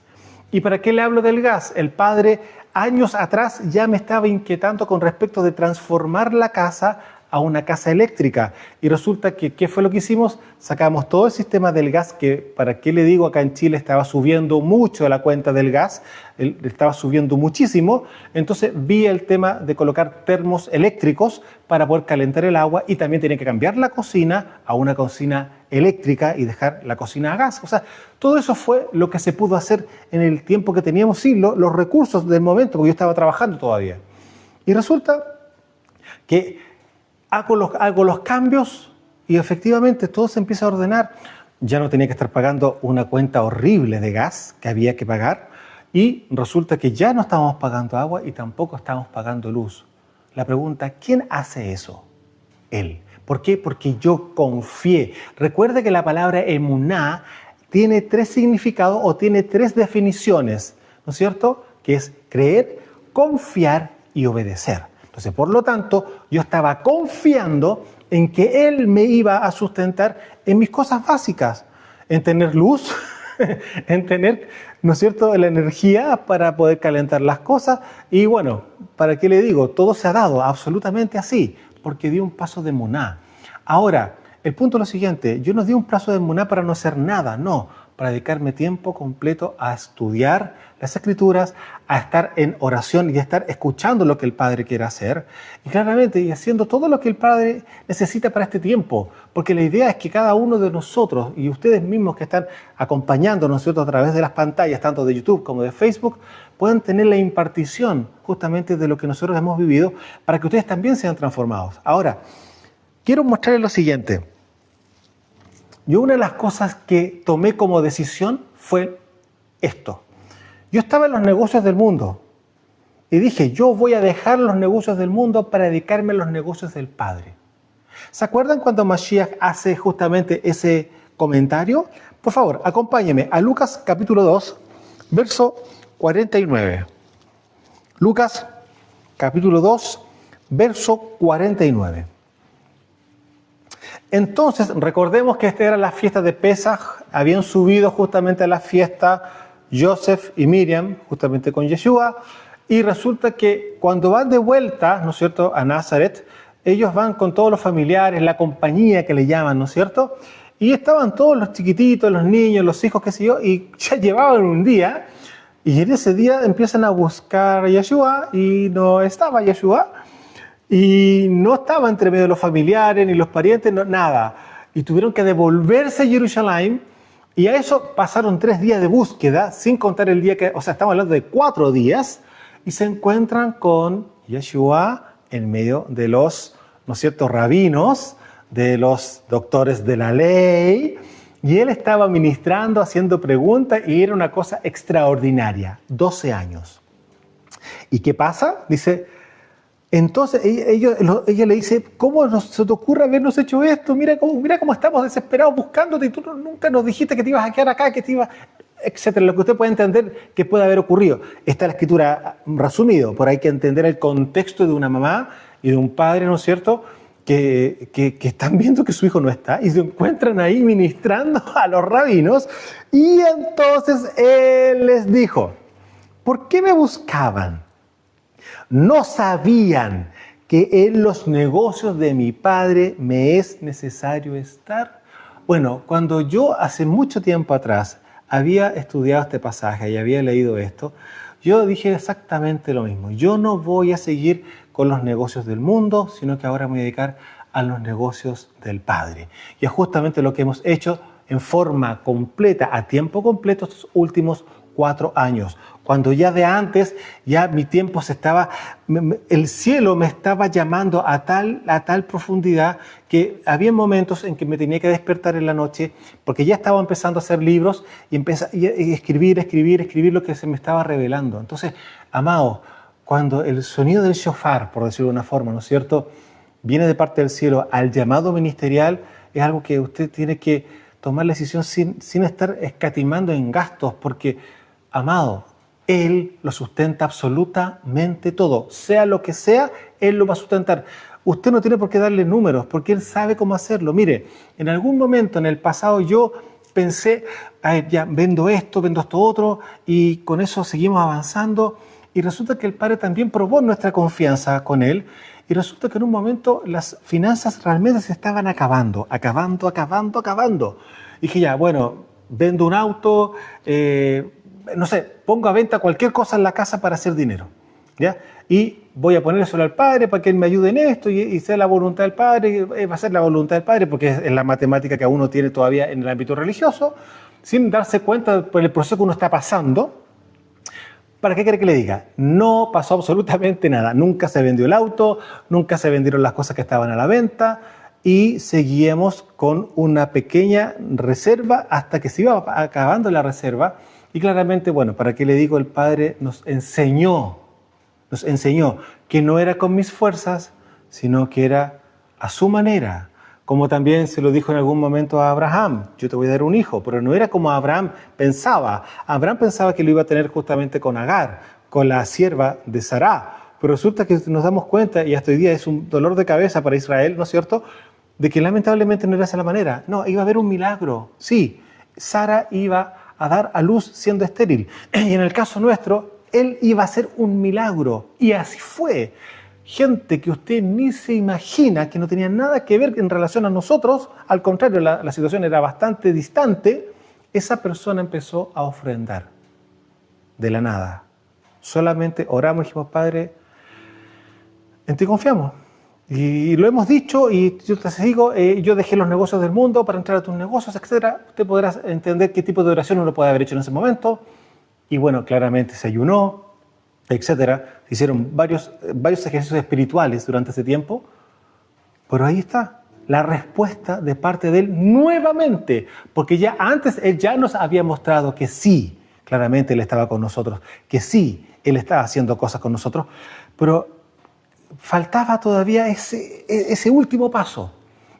Speaker 1: ¿Y para qué le hablo del gas? El Padre, años atrás, ya me estaba inquietando con respecto de transformar la casa a una casa eléctrica. Y resulta que, ¿qué fue lo que hicimos? Sacamos todo el sistema del gas, que, ¿para qué le digo? Acá en Chile estaba subiendo mucho la cuenta del gas, estaba subiendo muchísimo. Entonces vi el tema de colocar termos eléctricos para poder calentar el agua, y también tenía que cambiar la cocina a una cocina eléctrica y dejar la cocina a gas. O sea, todo eso fue lo que se pudo hacer en el tiempo que teníamos, sí, los recursos del momento, porque yo estaba trabajando todavía. Y resulta que hago los cambios y efectivamente todo se empieza a ordenar. Ya no tenía que estar pagando una cuenta horrible de gas que había que pagar, y resulta que ya no estábamos pagando agua y tampoco estábamos pagando luz. La pregunta, ¿quién hace eso? Él. ¿Por qué? Porque yo confié. Recuerde que la palabra emuná tiene 3 significados o tiene 3 definiciones, ¿no es cierto? Que es creer, confiar y obedecer. Entonces, por lo tanto, yo estaba confiando en que Él me iba a sustentar en mis cosas básicas, en tener luz, en tener, ¿no es cierto?, la energía para poder calentar las cosas. Y bueno, ¿para qué le digo? Todo se ha dado absolutamente así, porque di un paso de emuná. Ahora, el punto es lo siguiente, yo no di un paso de emuná para no hacer nada, no, para dedicarme tiempo completo a estudiar las Escrituras, a estar en oración y a estar escuchando lo que el Padre quiere hacer, y claramente y haciendo todo lo que el Padre necesita para este tiempo, porque la idea es que cada uno de nosotros y ustedes mismos que están acompañándonos, ¿cierto?, a través de las pantallas, tanto de YouTube como de Facebook, puedan tener la impartición justamente de lo que nosotros hemos vivido, para que ustedes también sean transformados. Ahora, quiero mostrarles lo siguiente. Yo una de las cosas que tomé como decisión fue esto. Yo estaba en los negocios del mundo y dije, yo voy a dejar los negocios del mundo para dedicarme a los negocios del Padre. ¿Se acuerdan cuando Mashiach hace justamente ese comentario? Por favor, acompáñenme a Lucas capítulo 2, verso 49. Lucas capítulo 2, verso 49. Entonces, recordemos que esta era la fiesta de Pesaj, habían subido justamente a la fiesta Joseph y Miriam, justamente con Yeshua, y resulta que cuando van de vuelta, ¿no es cierto?, a Nazaret, ellos van con todos los familiares, la compañía que le llaman, ¿no es cierto?, y estaban todos los chiquititos, los niños, los hijos, qué sé yo, y ya llevaban un día, y en ese día empiezan a buscar a Yeshua, y no estaba Yeshua, y no estaba entre medio de los familiares, ni los parientes, no, nada. Y tuvieron que devolverse a Jerusalén, y a eso pasaron 3 días de búsqueda, sin contar el día que, o sea, estamos hablando de 4 días, y se encuentran con Yeshua en medio de los, ¿no es cierto?, rabinos, de los doctores de la ley, y él estaba ministrando, haciendo preguntas, y era una cosa extraordinaria, 12 años. ¿Y qué pasa? Dice, entonces ella le dice, ¿cómo se te ocurre habernos hecho esto? Mira cómo estamos desesperados buscándote, y tú nunca nos dijiste que te ibas a quedar acá, que te ibas, etcétera. Lo que usted puede entender que puede haber ocurrido. Está la escritura resumido, por ahí hay que entender el contexto de una mamá y de un padre, ¿no es cierto?, que están viendo que su hijo no está y se encuentran ahí ministrando a los rabinos, y entonces él les dijo, ¿por qué me buscaban? ¿No sabían que en los negocios de mi padre me es necesario estar? Bueno, cuando yo hace mucho tiempo atrás había estudiado este pasaje y había leído esto, yo dije exactamente lo mismo. Yo no voy a seguir con los negocios del mundo, sino que ahora me voy a dedicar a los negocios del Padre. Y es justamente lo que hemos hecho en forma completa, a tiempo completo, estos últimos 4 años. Cuando ya de antes, ya mi tiempo el cielo me estaba llamando a tal profundidad que había momentos en que me tenía que despertar en la noche, porque ya estaba empezando a hacer libros y escribir lo que se me estaba revelando. Entonces, amados, cuando el sonido del shofar, por decirlo de una forma, ¿no es cierto?, viene de parte del cielo al llamado ministerial, es algo que usted tiene que tomar la decisión sin estar escatimando en gastos, porque, amado, Él lo sustenta absolutamente todo. Sea lo que sea, Él lo va a sustentar. Usted no tiene por qué darle números, porque Él sabe cómo hacerlo. Mire, en algún momento en el pasado yo pensé, ya vendo esto otro, y con eso seguimos avanzando. Y resulta que el Padre también probó nuestra confianza con Él. Y resulta que en un momento las finanzas realmente se estaban acabando. Y dije, ya, bueno, vendo un auto, no sé, pongo a venta cualquier cosa en la casa para hacer dinero, ¿ya? Y voy a ponérselo al Padre para que Él me ayude en esto, y sea la voluntad del Padre, va a ser la voluntad del Padre, porque es la matemática que uno tiene todavía en el ámbito religioso, sin darse cuenta por el proceso que uno está pasando. ¿Para qué quiere que le diga? No pasó absolutamente nada. Nunca se vendió el auto, nunca se vendieron las cosas que estaban a la venta, y seguíamos con una pequeña reserva hasta que se iba acabando la reserva. Y claramente, bueno, ¿para qué le digo? El Padre nos enseñó que no era con mis fuerzas, sino que era a su manera. Como también se lo dijo en algún momento a Abraham, yo te voy a dar un hijo, pero no era como Abraham pensaba. Abraham pensaba que lo iba a tener justamente con Agar, con la sierva de Sará. Pero resulta que nos damos cuenta, y hasta hoy día es un dolor de cabeza para Israel, ¿no es cierto?, de que lamentablemente no era esa la manera. No, iba a haber un milagro. Sí, Sara iba a dar a luz siendo estéril. Y en el caso nuestro, él iba a hacer un milagro. Y así fue. Gente que usted ni se imagina, que no tenía nada que ver en relación a nosotros, al contrario, la situación era bastante distante, esa persona empezó a ofrendar de la nada. Solamente oramos y dijimos, Padre, en ti confiamos. Y lo hemos dicho, y yo te digo, yo dejé los negocios del mundo para entrar a tus negocios, etc. Usted podrá entender qué tipo de oración uno puede haber hecho en ese momento. Y bueno, claramente se ayunó, etcétera. Se hicieron varios ejercicios espirituales durante ese tiempo, pero ahí está la respuesta de parte de Él nuevamente, porque ya antes Él ya nos había mostrado que sí, claramente Él estaba con nosotros, que sí, Él estaba haciendo cosas con nosotros, pero faltaba todavía ese último paso.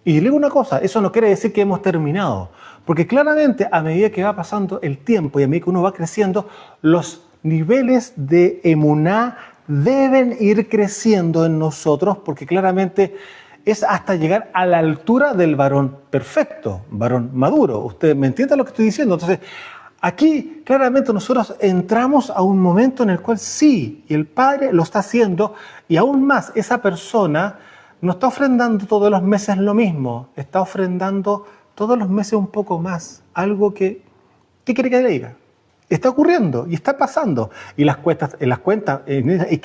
Speaker 1: Y le digo una cosa, eso no quiere decir que hemos terminado, porque claramente a medida que va pasando el tiempo y a medida que uno va creciendo, los niveles de emuná deben ir creciendo en nosotros, porque claramente es hasta llegar a la altura del varón perfecto, varón maduro. ¿Usted me entiende lo que estoy diciendo? Entonces, aquí claramente nosotros entramos a un momento en el cual sí, y el Padre lo está haciendo, y aún más, esa persona no está ofrendando todos los meses lo mismo, está ofrendando todos los meses un poco más, algo que, ¿qué quiere que le diga? Está ocurriendo y está pasando. Y las cuentas,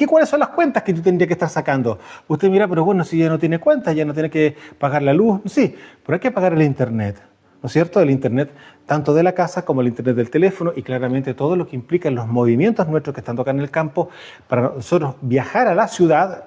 Speaker 1: ¿cuáles son las cuentas que tú tendrías que estar sacando? Usted mira, pero bueno, si ya no tiene cuentas, ya no tiene que pagar la luz, sí, pero hay que pagar el internet, ¿no es cierto? El internet tanto de la casa como el internet del teléfono y claramente todo lo que implica los movimientos nuestros que están acá en el campo para nosotros viajar a la ciudad.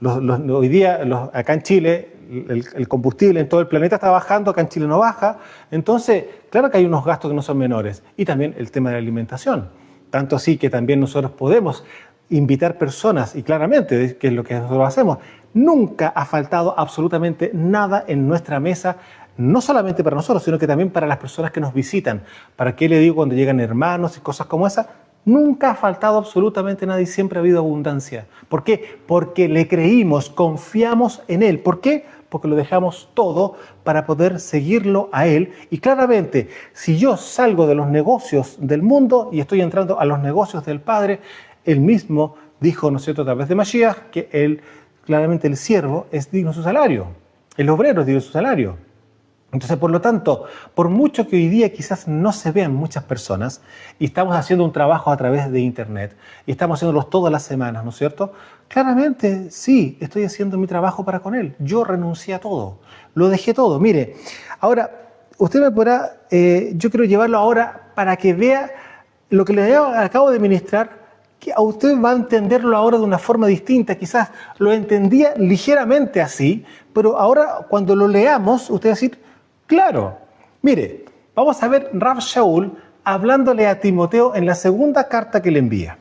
Speaker 1: Hoy día, acá en Chile, el combustible en todo el planeta está bajando, acá en Chile no baja. Entonces, claro que hay unos gastos que no son menores. Y también el tema de la alimentación. Tanto así que también nosotros podemos invitar personas, y claramente, que es lo que nosotros hacemos, nunca ha faltado absolutamente nada en nuestra mesa, no solamente para nosotros, sino que también para las personas que nos visitan. ¿Para qué le digo cuando llegan hermanos y cosas como esas? Nunca ha faltado absolutamente nada y siempre ha habido abundancia. ¿Por qué? Porque le creímos, confiamos en Él. ¿Por qué? Porque lo dejamos todo para poder seguirlo a Él. Y claramente, si yo salgo de los negocios del mundo y estoy entrando a los negocios del Padre, Él mismo dijo, ¿no es cierto?, a través de Mashiach, que Él, claramente el siervo, es digno de su salario. El obrero es digno de su salario. Entonces, por lo tanto, por mucho que hoy día quizás no se vean muchas personas y estamos haciendo un trabajo a través de internet y estamos haciéndolo todas las semanas, ¿no es cierto? Claramente, sí, estoy haciendo mi trabajo para con Él. Yo renuncié a todo, lo dejé todo. Mire, ahora, usted me podrá, yo quiero llevarlo ahora para que vea lo que le acabo de ministrar, que a usted va a entenderlo ahora de una forma distinta. Quizás lo entendía ligeramente así, pero ahora cuando lo leamos, usted va a decir, claro, mire, vamos a ver Rav Shaul hablándole a Timoteo en la segunda carta que le envía.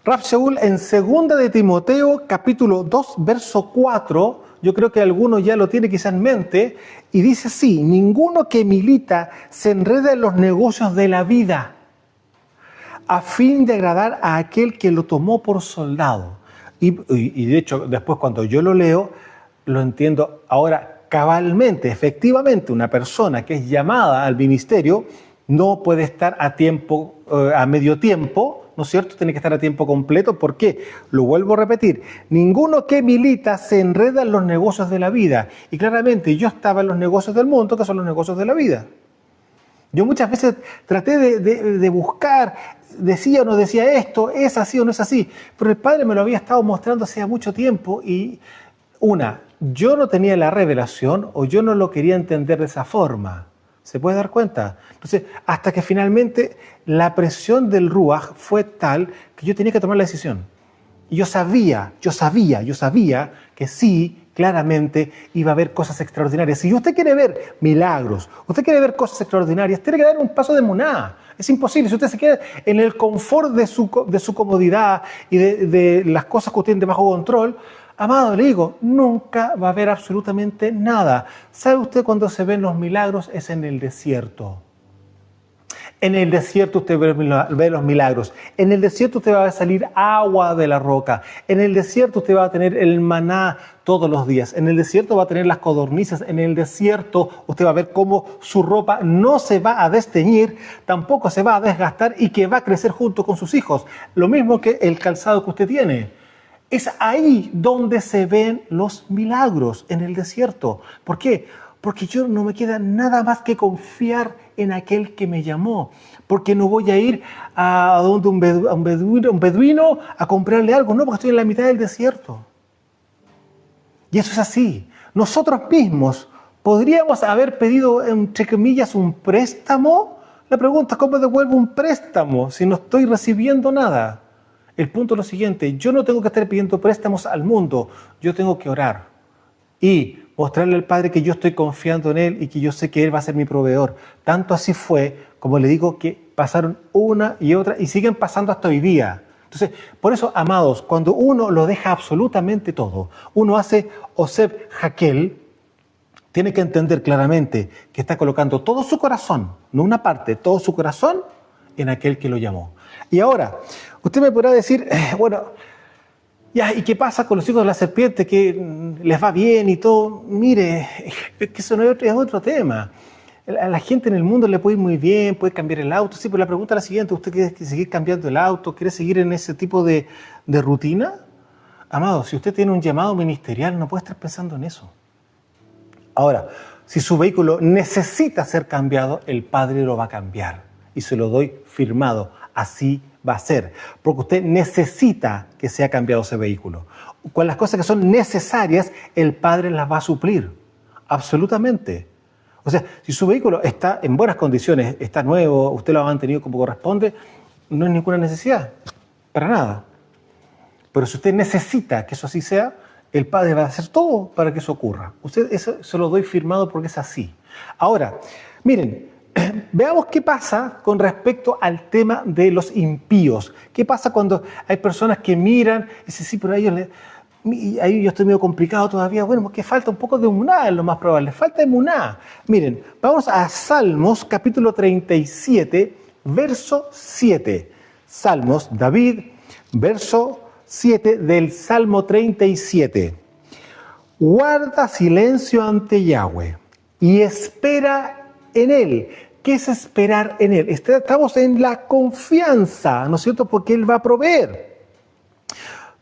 Speaker 1: Rav Shaul en segunda de Timoteo, capítulo 2, verso 4, yo creo que alguno ya lo tiene quizá en mente, y dice así: ninguno que milita se enreda en los negocios de la vida, a fin de agradar a aquel que lo tomó por soldado. Y de hecho, después cuando yo lo leo, lo entiendo ahora cabalmente. Efectivamente, una persona que es llamada al ministerio no puede estar a tiempo, a medio tiempo, ¿no es cierto? Tiene que estar a tiempo completo. ¿Por qué? Lo vuelvo a repetir. Ninguno que milita se enreda en los negocios de la vida. Y claramente yo estaba en los negocios del mundo, que son los negocios de la vida. Yo muchas veces traté de buscar, decía o no decía esto, es así o no es así. Pero el Padre me lo había estado mostrando hace mucho tiempo y yo no tenía la revelación o yo no lo quería entender de esa forma. ¿Se puede dar cuenta? Entonces, hasta que finalmente la presión del Ruach fue tal que yo tenía que tomar la decisión. Y yo sabía que sí, claramente iba a haber cosas extraordinarias. Si usted quiere ver milagros, usted quiere ver cosas extraordinarias, tiene que dar un paso de emuná. Es imposible. Si usted se queda en el confort de su comodidad y de las cosas que usted tiene bajo control, amado, le digo, nunca va a haber absolutamente nada. ¿Sabe usted cuando se ven los milagros? Es en el desierto. En el desierto usted ve los milagros. En el desierto usted va a salir agua de la roca. En el desierto usted va a tener el maná todos los días. En el desierto va a tener las codornices. En el desierto usted va a ver cómo su ropa no se va a desteñir, tampoco se va a desgastar y que va a crecer junto con sus hijos. Lo mismo que el calzado que usted tiene. Es ahí donde se ven los milagros, en el desierto. ¿Por qué? Porque yo no me queda nada más que confiar en aquel que me llamó. Porque no voy a ir a donde un beduino a comprarle algo. No, porque estoy en la mitad del desierto. Y eso es así. Nosotros mismos podríamos haber pedido, entre comillas, un préstamo. La pregunta es, ¿cómo devuelvo un préstamo si no estoy recibiendo nada? El punto es lo siguiente: yo no tengo que estar pidiendo préstamos al mundo. Yo tengo que orar y mostrarle al Padre que yo estoy confiando en Él y que yo sé que Él va a ser mi proveedor. Tanto así fue, como le digo, que pasaron una y otra y siguen pasando hasta hoy día. Entonces, por eso, amados, cuando uno lo deja absolutamente todo, uno hace Oseb Hakel, tiene que entender claramente que está colocando todo su corazón, no una parte, todo su corazón en aquel que lo llamó. Y ahora, usted me podrá decir, bueno, Ya, ¿y qué pasa con los hijos de la serpiente que les va bien y todo? Mire, es que eso no es otro tema. A la gente en el mundo le puede ir muy bien, puede cambiar el auto. Sí, pero la pregunta es la siguiente: ¿usted quiere seguir cambiando el auto? ¿Quiere seguir en ese tipo de rutina? Amado, si usted tiene un llamado ministerial, no puede estar pensando en eso. Ahora, si su vehículo necesita ser cambiado, el Padre lo va a cambiar. Y se lo doy firmado. Así va a ser. Porque usted necesita que sea cambiado ese vehículo. Con las cosas que son necesarias, el Padre las va a suplir. Absolutamente. O sea, si su vehículo está en buenas condiciones, está nuevo, usted lo ha mantenido como corresponde, no hay ninguna necesidad. Para nada. Pero si usted necesita que eso así sea, el Padre va a hacer todo para que eso ocurra. Usted eso se lo doy firmado porque es así. Ahora, miren, veamos qué pasa con respecto al tema de los impíos. ¿Qué pasa cuando hay personas que miran y dicen, sí, pero a ellos ahí yo estoy medio complicado todavía? Bueno, porque falta un poco de emuná, es lo más probable. Falta emuná. Miren, vamos a Salmos, capítulo 37, verso 7. Salmos, David, verso 7 del Salmo 37. Guarda silencio ante Yahweh y espera en Él. ¿Qué es esperar en Él? Estamos en la confianza, ¿no es cierto? Porque Él va a proveer.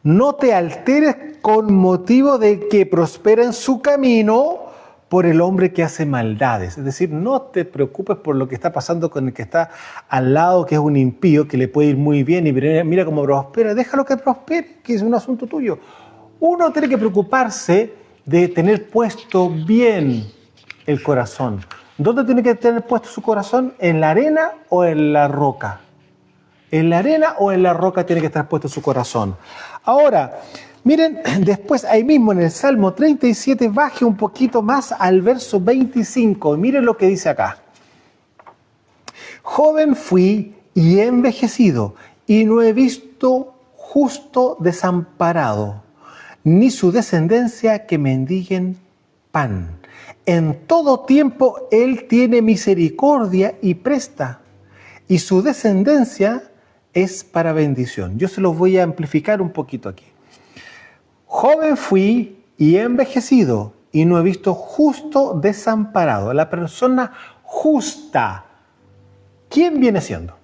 Speaker 1: No te alteres con motivo de que prospera en su camino por el hombre que hace maldades. Es decir, no te preocupes por lo que está pasando con el que está al lado, que es un impío, que le puede ir muy bien y mira cómo prospera. Déjalo que prospere, que es un asunto tuyo. Uno tiene que preocuparse de tener puesto bien el corazón. ¿Dónde tiene que tener puesto su corazón? ¿En la arena o en la roca? ¿En la arena o en la roca tiene que estar puesto su corazón? Ahora, miren, después ahí mismo en el Salmo 37, baje un poquito más al verso 25. Miren lo que dice acá. Joven fui y he envejecido, y no he visto justo desamparado, ni su descendencia que mendiguen pan. En todo tiempo Él tiene misericordia y presta, y su descendencia es para bendición. Yo se los voy a amplificar un poquito aquí. Joven fui y he envejecido, y no he visto justo desamparado. La persona justa, ¿quién viene siendo?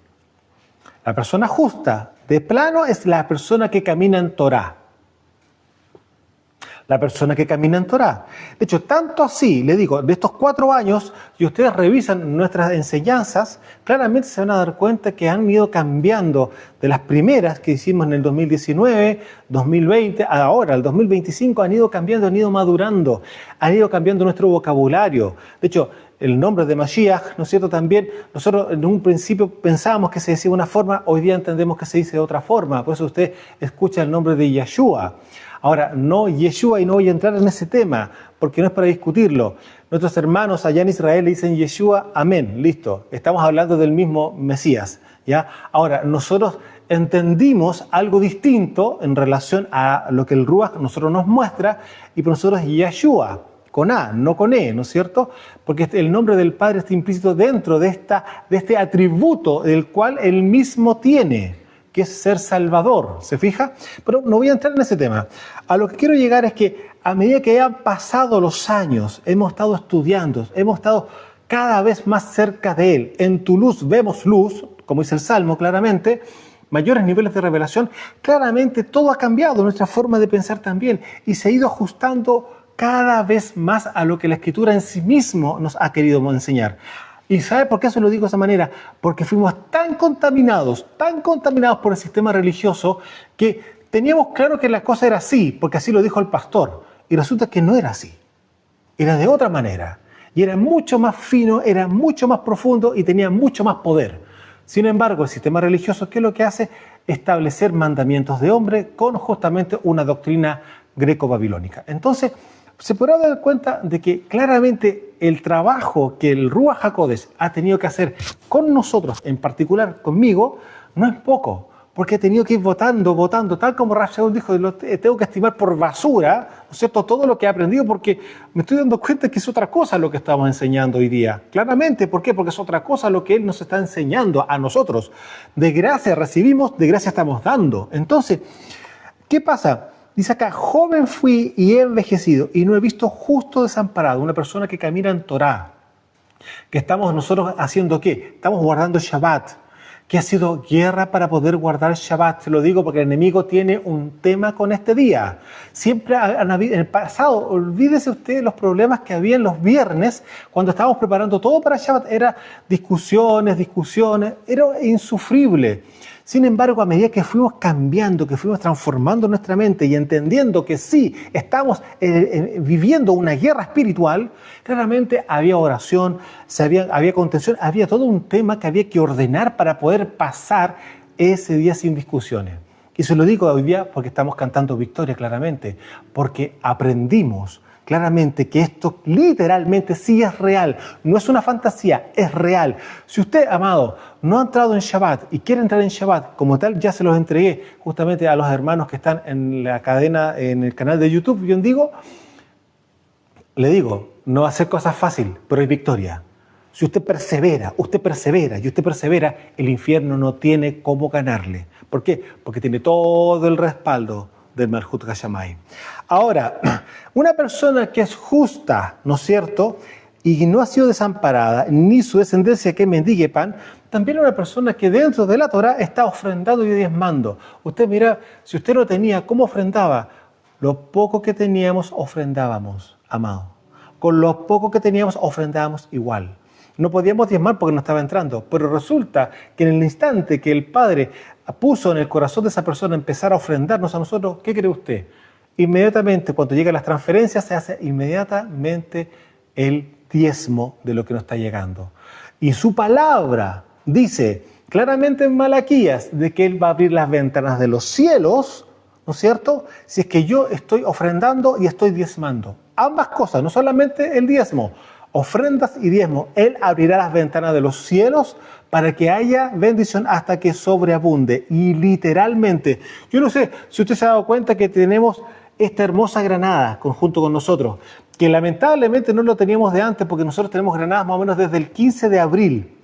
Speaker 1: La persona justa, de plano, es la persona que camina en Torá. La persona que camina en Torá. De hecho, tanto así, le digo, de estos 4 años, y ustedes revisan nuestras enseñanzas, claramente se van a dar cuenta que han ido cambiando de las primeras que hicimos en el 2019, 2020, ahora, el 2025, han ido cambiando, han ido madurando, han ido cambiando nuestro vocabulario. De hecho, el nombre de Mashiach, ¿no es cierto? También nosotros en un principio pensábamos que se decía de una forma, hoy día entendemos que se dice de otra forma, por eso usted escucha el nombre de Yeshua. Ahora, no Yeshua, y no voy a entrar en ese tema, porque no es para discutirlo. Nuestros hermanos allá en Israel le dicen Yeshua, amén, listo. Estamos hablando del mismo Mesías, ¿ya? Ahora, nosotros entendimos algo distinto en relación a lo que el Ruach nosotros nos muestra, y por nosotros es Yeshua, con A, no con E, ¿no es cierto? Porque el nombre del Padre está implícito dentro de este atributo del cual Él mismo tiene, que es ser Salvador, ¿se fija? Pero no voy a entrar en ese tema. A lo que quiero llegar es que a medida que han pasado los años, hemos estado estudiando, hemos estado cada vez más cerca de Él. En tu luz vemos luz, como dice el Salmo claramente, mayores niveles de revelación. Claramente todo ha cambiado, nuestra forma de pensar también, y se ha ido ajustando cada vez más a lo que la Escritura en sí mismo nos ha querido enseñar. ¿Y sabe por qué se lo digo de esa manera? Porque fuimos tan contaminados por el sistema religioso, que teníamos claro que la cosa era así, porque así lo dijo el pastor. Y resulta que no era así. Era de otra manera. Y era mucho más fino, era mucho más profundo y tenía mucho más poder. Sin embargo, el sistema religioso, ¿qué es lo que hace? Establecer mandamientos de hombre con justamente una doctrina greco-babilónica. Entonces, se podrá dar cuenta de que claramente el trabajo que el Ruach HaKodesh ha tenido que hacer con nosotros, en particular conmigo, no es poco, porque he tenido que ir votando, tal como Rav Shaul dijo, tengo que estimar por basura, ¿no es cierto?, todo lo que he aprendido, porque me estoy dando cuenta que es otra cosa lo que estamos enseñando hoy día. Claramente, ¿por qué? Porque es otra cosa lo que Él nos está enseñando a nosotros. De gracia recibimos, de gracia estamos dando. Entonces, ¿qué pasa? Dice acá, joven fui y he envejecido y no he visto justo desamparado, una persona que camina en Torá. Que estamos nosotros haciendo ¿qué? Estamos guardando Shabbat, que ha sido guerra para poder guardar Shabbat. Se lo digo porque el enemigo tiene un tema con este día. Siempre han habido, en el pasado, olvídese usted los problemas que había en los viernes, cuando estábamos preparando todo para Shabbat, era discusiones, era insufrible. Sin embargo, a medida que fuimos cambiando, que fuimos transformando nuestra mente y entendiendo que sí, estamos viviendo una guerra espiritual, claramente había oración, había contención, había todo un tema que había que ordenar para poder pasar ese día sin discusiones. Y se lo digo hoy día porque estamos cantando victoria claramente, porque aprendimos claramente que esto literalmente sí es real, no es una fantasía, es real. Si usted, amado, no ha entrado en Shabbat y quiere entrar en Shabbat, como tal, ya se los entregué justamente a los hermanos que están en la cadena, en el canal de YouTube, yo le digo, no va a ser cosa fácil, pero hay victoria. Si usted persevera, el infierno no tiene cómo ganarle. ¿Por qué? Porque tiene todo el respaldo del Malhut Hashamay. Ahora, una persona que es justa, ¿no es cierto?, y no ha sido desamparada, ni su descendencia que mendigue pan, también una persona que dentro de la Torah está ofrendando y diezmando. Usted mira, si usted no tenía, ¿cómo ofrendaba? Lo poco que teníamos ofrendábamos, amado. Con lo poco que teníamos ofrendábamos igual. No podíamos diezmar porque no estaba entrando, pero resulta que en el instante que el Padre puso en el corazón de esa persona empezar a ofrendarnos a nosotros, ¿qué cree usted? Inmediatamente, cuando llegan las transferencias, se hace inmediatamente el diezmo de lo que nos está llegando. Y su palabra dice claramente en Malaquías de que Él va a abrir las ventanas de los cielos, ¿no es cierto?, si es que yo estoy ofrendando y estoy diezmando. Ambas cosas, no solamente el diezmo, ofrendas y diezmo. Él abrirá las ventanas de los cielos para que haya bendición hasta que sobreabunde. Y literalmente, yo no sé si usted se ha dado cuenta que tenemos esta hermosa granada junto con nosotros, que lamentablemente no lo teníamos de antes porque nosotros tenemos granadas más o menos desde el 15 de abril.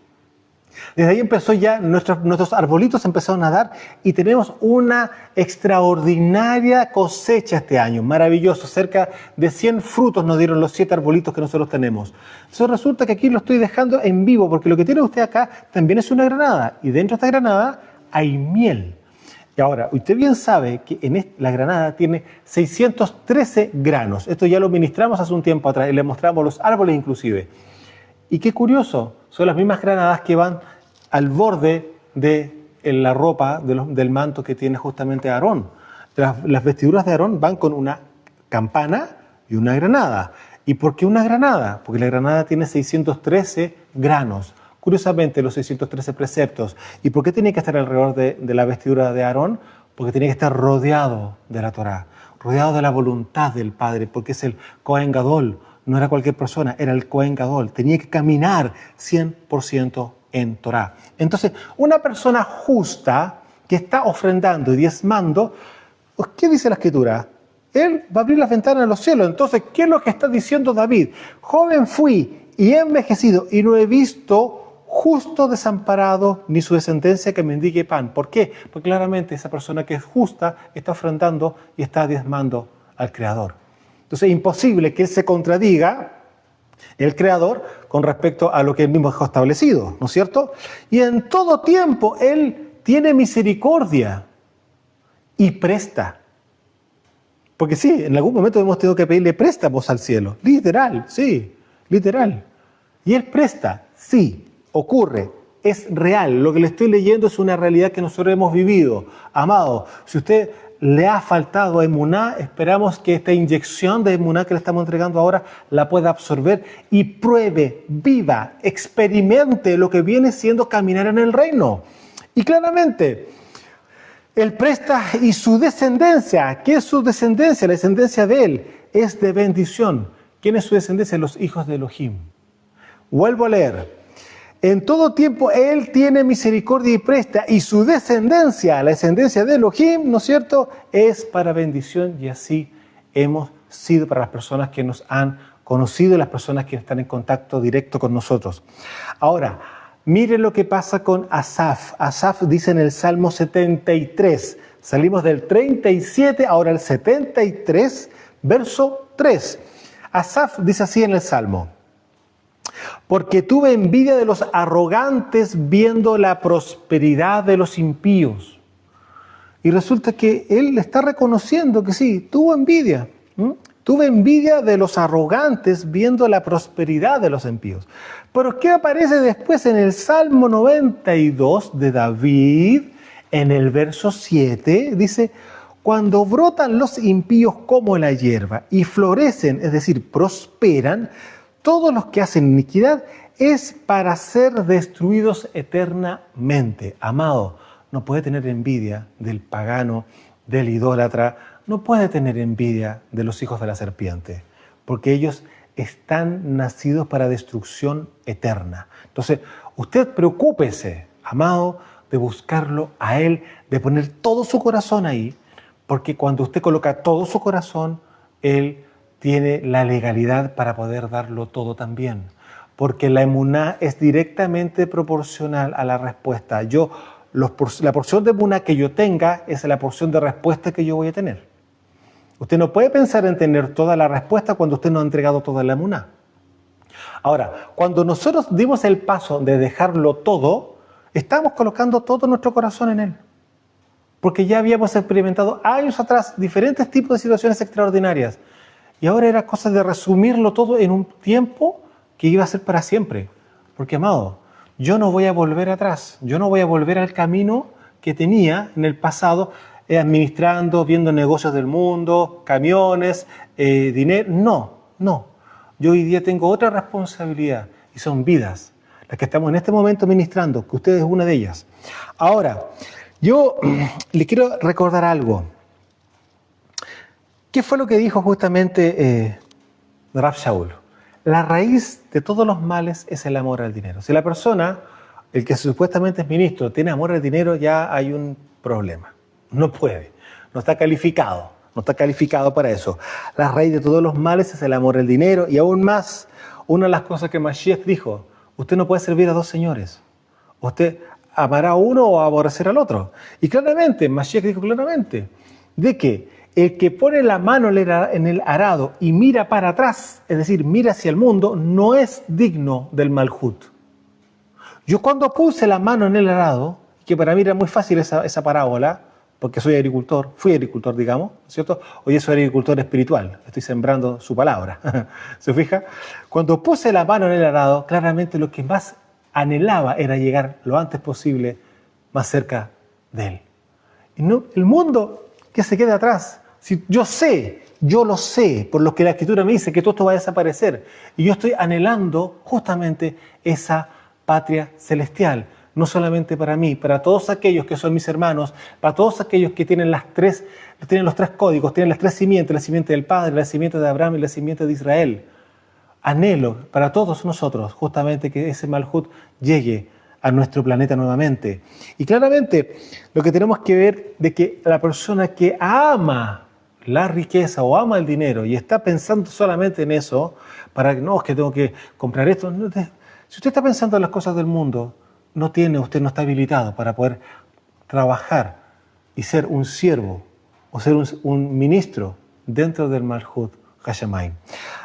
Speaker 1: Desde ahí empezó ya, nuestros arbolitos empezaron a dar y tenemos una extraordinaria cosecha este año, maravilloso, cerca de 100 frutos nos dieron los 7 arbolitos que nosotros tenemos. Entonces resulta que aquí lo estoy dejando en vivo porque lo que tiene usted acá también es una granada y dentro de esta granada hay miel. Y ahora, usted bien sabe que la granada tiene 613 granos. Esto ya lo ministramos hace un tiempo atrás y le mostramos los árboles inclusive. Y qué curioso, son las mismas granadas que van al borde de la ropa del manto que tiene justamente Aarón. Las vestiduras de Aarón van con una campana y una granada. ¿Y por qué una granada? Porque la granada tiene 613 granos. Curiosamente, los 613 preceptos. ¿Y por qué tiene que estar alrededor de la vestidura de Aarón? Porque tiene que estar rodeado de la Torá, rodeado de la voluntad del Padre, porque es el Cohen Gadol. No era cualquier persona, era el Cohen Gadol. Tenía que caminar 100% en Torá. Entonces, una persona justa que está ofrendando y diezmando, ¿qué dice la Escritura? Él va a abrir las ventanas de los cielos. Entonces, ¿qué es lo que está diciendo David? Joven fui y he envejecido y no he visto justo desamparado ni su descendencia que mendigue pan. ¿Por qué? Porque claramente esa persona que es justa está ofrendando y está diezmando al Creador. Entonces es imposible que Él se contradiga, el Creador, con respecto a lo que Él mismo ha establecido, ¿no es cierto? Y en todo tiempo Él tiene misericordia y presta. Porque sí, en algún momento hemos tenido que pedirle préstamos al cielo. Literal, sí, literal. Y Él presta, sí, ocurre, es real. Lo que le estoy leyendo es una realidad que nosotros hemos vivido. Amado, si usted le ha faltado emuná, esperamos que esta inyección de emuná que le estamos entregando ahora la pueda absorber y pruebe, viva, experimente lo que viene siendo caminar en el reino. Y claramente, Él presta y su descendencia, ¿qué es su descendencia? La descendencia de Él es de bendición. ¿Quién es su descendencia? Los hijos de Elohim. Vuelvo a leer. En todo tiempo Él tiene misericordia y presta, y su descendencia, la descendencia de Elohim, ¿no es cierto?, es para bendición, y así hemos sido para las personas que nos han conocido y las personas que están en contacto directo con nosotros. Ahora, Mire lo que pasa con Asaf. Asaf dice en el Salmo 73. Salimos del 37, ahora el 73, verso 3. Asaf dice así en el Salmo: porque tuve envidia de los arrogantes viendo la prosperidad de los impíos. Y resulta que él está reconociendo que sí, tuvo envidia. Tuve envidia de los arrogantes viendo la prosperidad de los impíos. Pero ¿qué aparece después en el Salmo 92 de David? En el verso 7 dice: cuando brotan los impíos como la hierba y florecen, es decir, prosperan, todos los que hacen iniquidad es para ser destruidos eternamente. Amado, no puede tener envidia del pagano, del idólatra, no puede tener envidia de los hijos de la serpiente, porque ellos están nacidos para destrucción eterna. Entonces, usted preocúpese, amado, de buscarlo a Él, de poner todo su corazón ahí, porque cuando usted coloca todo su corazón, Él tiene la legalidad para poder darlo todo también. Porque la emuná es directamente proporcional a la respuesta. La porción de emuná que yo tenga es la porción de respuesta que yo voy a tener. Usted no puede pensar en tener toda la respuesta cuando usted no ha entregado toda la emuná. Ahora, cuando nosotros dimos el paso de dejarlo todo, estamos colocando todo nuestro corazón en Él. Porque ya habíamos experimentado años atrás diferentes tipos de situaciones extraordinarias. Y ahora era cosa de resumirlo todo en un tiempo que iba a ser para siempre. Porque, amado, yo no voy a volver atrás. Yo no voy a volver al camino que tenía en el pasado, administrando, viendo negocios del mundo, camiones, dinero. No. Yo hoy día tengo otra responsabilidad y son vidas, las que estamos en este momento ministrando, que usted es una de ellas. Ahora, yo le quiero recordar algo. ¿Qué fue lo que dijo justamente Rav Shaul? La raíz de todos los males es el amor al dinero. Si la persona, el que supuestamente es ministro, tiene amor al dinero, ya hay un problema. No puede, no está calificado para eso. La raíz de todos los males es el amor al dinero. Y aún más, una de las cosas que Mashiach dijo: usted no puede servir a dos señores. Usted amará a uno o aborrecerá al otro. Y claramente, Mashiach dijo claramente, de que el que pone la mano en el arado y mira para atrás, es decir, mira hacia el mundo, no es digno del Malhut. Yo cuando puse la mano en el arado, que para mí era muy fácil esa parábola, porque fui agricultor, digamos, ¿cierto? Hoy soy agricultor espiritual, estoy sembrando su palabra. ¿Se fija? Cuando puse la mano en el arado, claramente lo que más anhelaba era llegar lo antes posible más cerca de Él. Y no, el mundo que se quede atrás. Si yo lo sé, por lo que la Escritura me dice que todo esto va a desaparecer. Y yo estoy anhelando justamente esa patria celestial. No solamente para mí, para todos aquellos que son mis hermanos, para todos aquellos que tienen los tres códigos, tienen las tres simientes, la simiente del Padre, la simiente de Abraham y la simiente de Israel. Anhelo para todos nosotros justamente que ese Malhut llegue a nuestro planeta nuevamente. Y claramente lo que tenemos que ver de que la persona que ama la riqueza o ama el dinero y está pensando solamente en eso, es que tengo que comprar esto. Si usted está pensando en las cosas del mundo, usted no está habilitado para poder trabajar y ser un siervo o ser un ministro dentro del Malhut Hashemayim.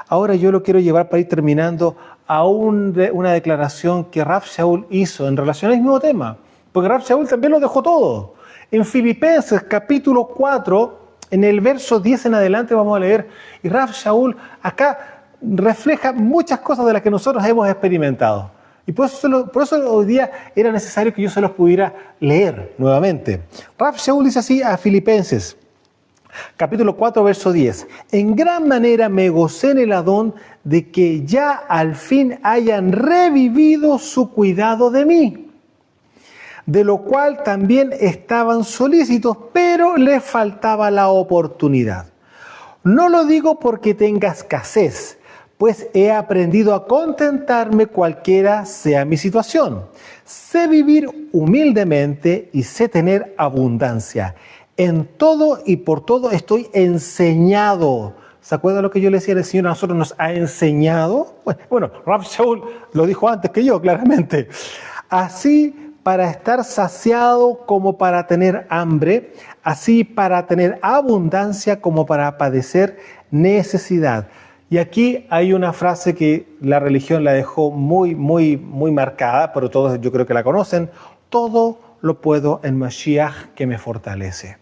Speaker 1: Ahora yo lo quiero llevar para ir terminando a una declaración que Rav Shaul hizo en relación al mismo tema, porque Rav Shaul también lo dejó todo. En Filipenses capítulo 4, en el verso 10 en adelante vamos a leer, y Rav Shaul acá refleja muchas cosas de las que nosotros hemos experimentado. Y por eso hoy día era necesario que yo se los pudiera leer nuevamente. Rav Shaul dice así a Filipenses, capítulo 4, verso 10. En gran manera me gocé en el Adón de que ya al fin hayan revivido su cuidado de mí, de lo cual también estaban solícitos, pero les faltaba la oportunidad. No lo digo porque tenga escasez, pues he aprendido a contentarme cualquiera sea mi situación. Sé vivir humildemente y sé tener abundancia. En todo y por todo estoy enseñado. ¿Se acuerdan lo que yo le decía? El Señor a nosotros nos ha enseñado. Bueno, Rav Shaul lo dijo antes que yo, claramente. así para estar saciado como para tener hambre, así para tener abundancia como para padecer necesidad. Y aquí hay una frase que la religión la dejó muy marcada, pero todos yo creo que la conocen: todo lo puedo en Mashiach que me fortalece.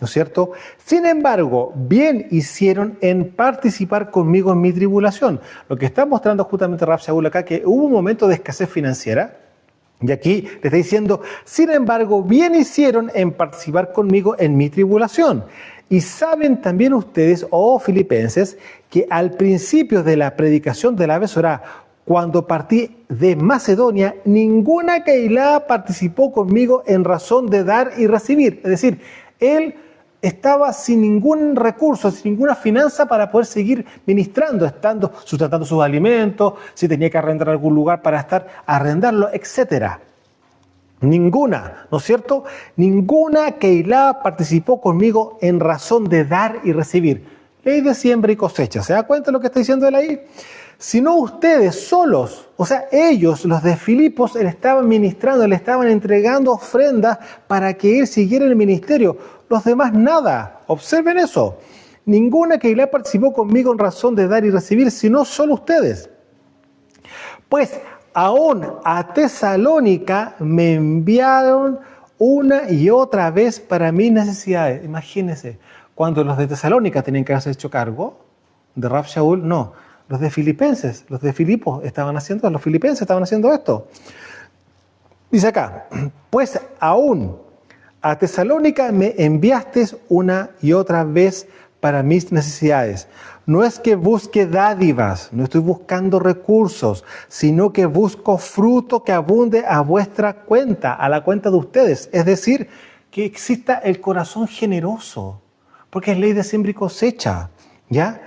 Speaker 1: ¿No es cierto? Sin embargo, bien hicieron en participar conmigo en mi tribulación. Lo que está mostrando justamente Rav Shaul acá, que hubo un momento de escasez financiera, y aquí le está diciendo: sin embargo, bien hicieron en participar conmigo en mi tribulación. Y saben también ustedes, oh filipenses, que al principio de la predicación de la Besorá, cuando partí de Macedonia, ninguna Keilah participó conmigo en razón de dar y recibir. Es decir, él estaba sin ningún recurso, sin ninguna finanza para poder seguir ministrando, sustentando sus alimentos, si tenía que arrendar algún lugar para estar, arrendarlo, etc. Ninguna, ¿no es cierto? Ninguna Keilah participó conmigo en razón de dar y recibir. Ley de siembra y cosecha. ¿Se da cuenta de lo que está diciendo él ahí? Sino ustedes solos, o sea, ellos, los de Filipos, le estaban ministrando, le estaban entregando ofrendas para que él siguiera el ministerio. Los demás nada. Observen eso. Ninguna Keilah participó conmigo en razón de dar y recibir, sino solo ustedes. Pues aún a Tesalónica me enviaron una y otra vez para mis necesidades. Imagínense, cuando los de Tesalónica tenían que haberse hecho cargo de Rav Shaul, no. Los de Filipenses, los de Filipos los filipenses estaban haciendo esto. Dice acá: pues aún a Tesalónica me enviaste una y otra vez para mis necesidades. No es que busque dádivas, no estoy buscando recursos, sino que busco fruto que abunde a vuestra cuenta, a la cuenta de ustedes. Es decir, que exista el corazón generoso, porque es ley de siembra y cosecha, ¿ya?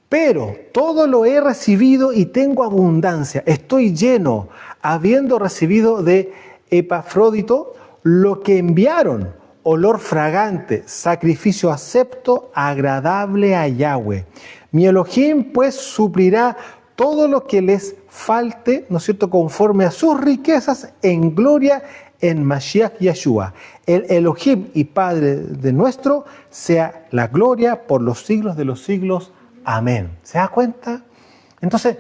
Speaker 1: Pero todo lo he recibido y tengo abundancia. Estoy lleno, habiendo recibido de Epafrodito lo que enviaron: olor fragante, sacrificio acepto, agradable a Yahweh. Mi Elohim pues suplirá todo lo que les falte, ¿no es cierto?, conforme a sus riquezas en gloria en Mashiach Yeshua. El Elohim y Padre de nuestro sea la gloria por los siglos de los siglos. Amén. ¿Se da cuenta? Entonces,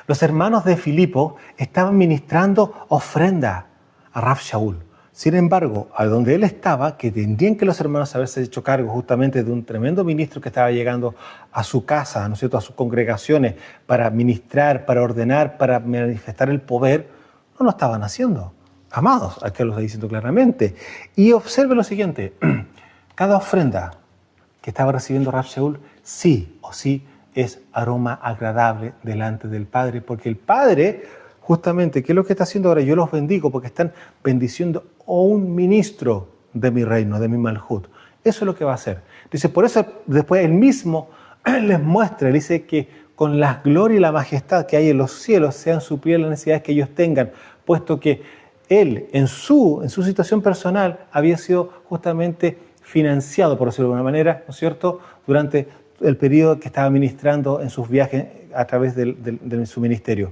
Speaker 1: los hermanos de Filipo estaban ministrando ofrenda a Rav Shaul. Sin embargo, a donde él estaba, que tendrían que los hermanos haberse hecho cargo justamente de un tremendo ministro que estaba llegando a su casa, ¿no es cierto?, a sus congregaciones, para ministrar, para ordenar, para manifestar el poder, no lo estaban haciendo. Amados, aquí lo está diciendo claramente. Y observe lo siguiente: cada ofrenda que estaba recibiendo Rav Shaul, sí o sí es aroma agradable delante del Padre, porque el Padre, justamente, ¿qué es lo que está haciendo ahora? Yo los bendigo porque están bendiciendo a un ministro de mi reino, de mi Malhut. Eso es lo que va a hacer. Dice, por eso después él mismo les muestra, dice que con la gloria y la majestad que hay en los cielos sean suplidas las necesidades que ellos tengan, puesto que él en su situación personal había sido justamente financiado, por decirlo de alguna manera, ¿no es cierto?, durante el periodo que estaba ministrando en sus viajes a través de su ministerio.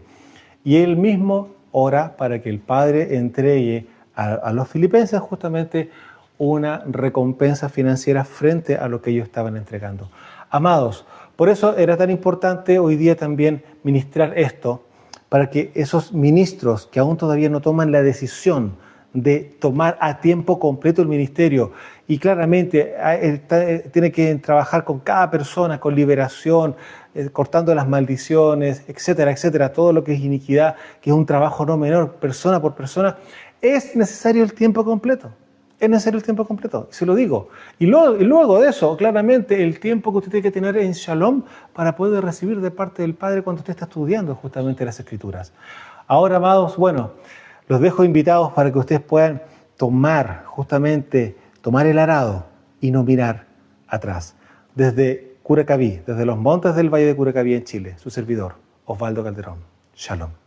Speaker 1: Y él mismo ora para que el Padre entregue a los filipenses justamente una recompensa financiera frente a lo que ellos estaban entregando. Amados, por eso era tan importante hoy día también ministrar esto, para que esos ministros que aún todavía no toman la decisión de tomar a tiempo completo el ministerio, y claramente tiene que trabajar con cada persona, con liberación, cortando las maldiciones, etcétera, etcétera, todo lo que es iniquidad, que es un trabajo no menor, persona por persona, es necesario el tiempo completo. Es necesario el tiempo completo, se lo digo. Y luego de eso, claramente, el tiempo que usted tiene que tener en Shalom para poder recibir de parte del Padre cuando usted está estudiando justamente las Escrituras. Ahora, amados, bueno, los dejo invitados para que ustedes puedan tomar el arado y no mirar atrás. Desde Curacaví, desde los montes del Valle de Curacaví en Chile, su servidor, Osvaldo Calderón. Shalom.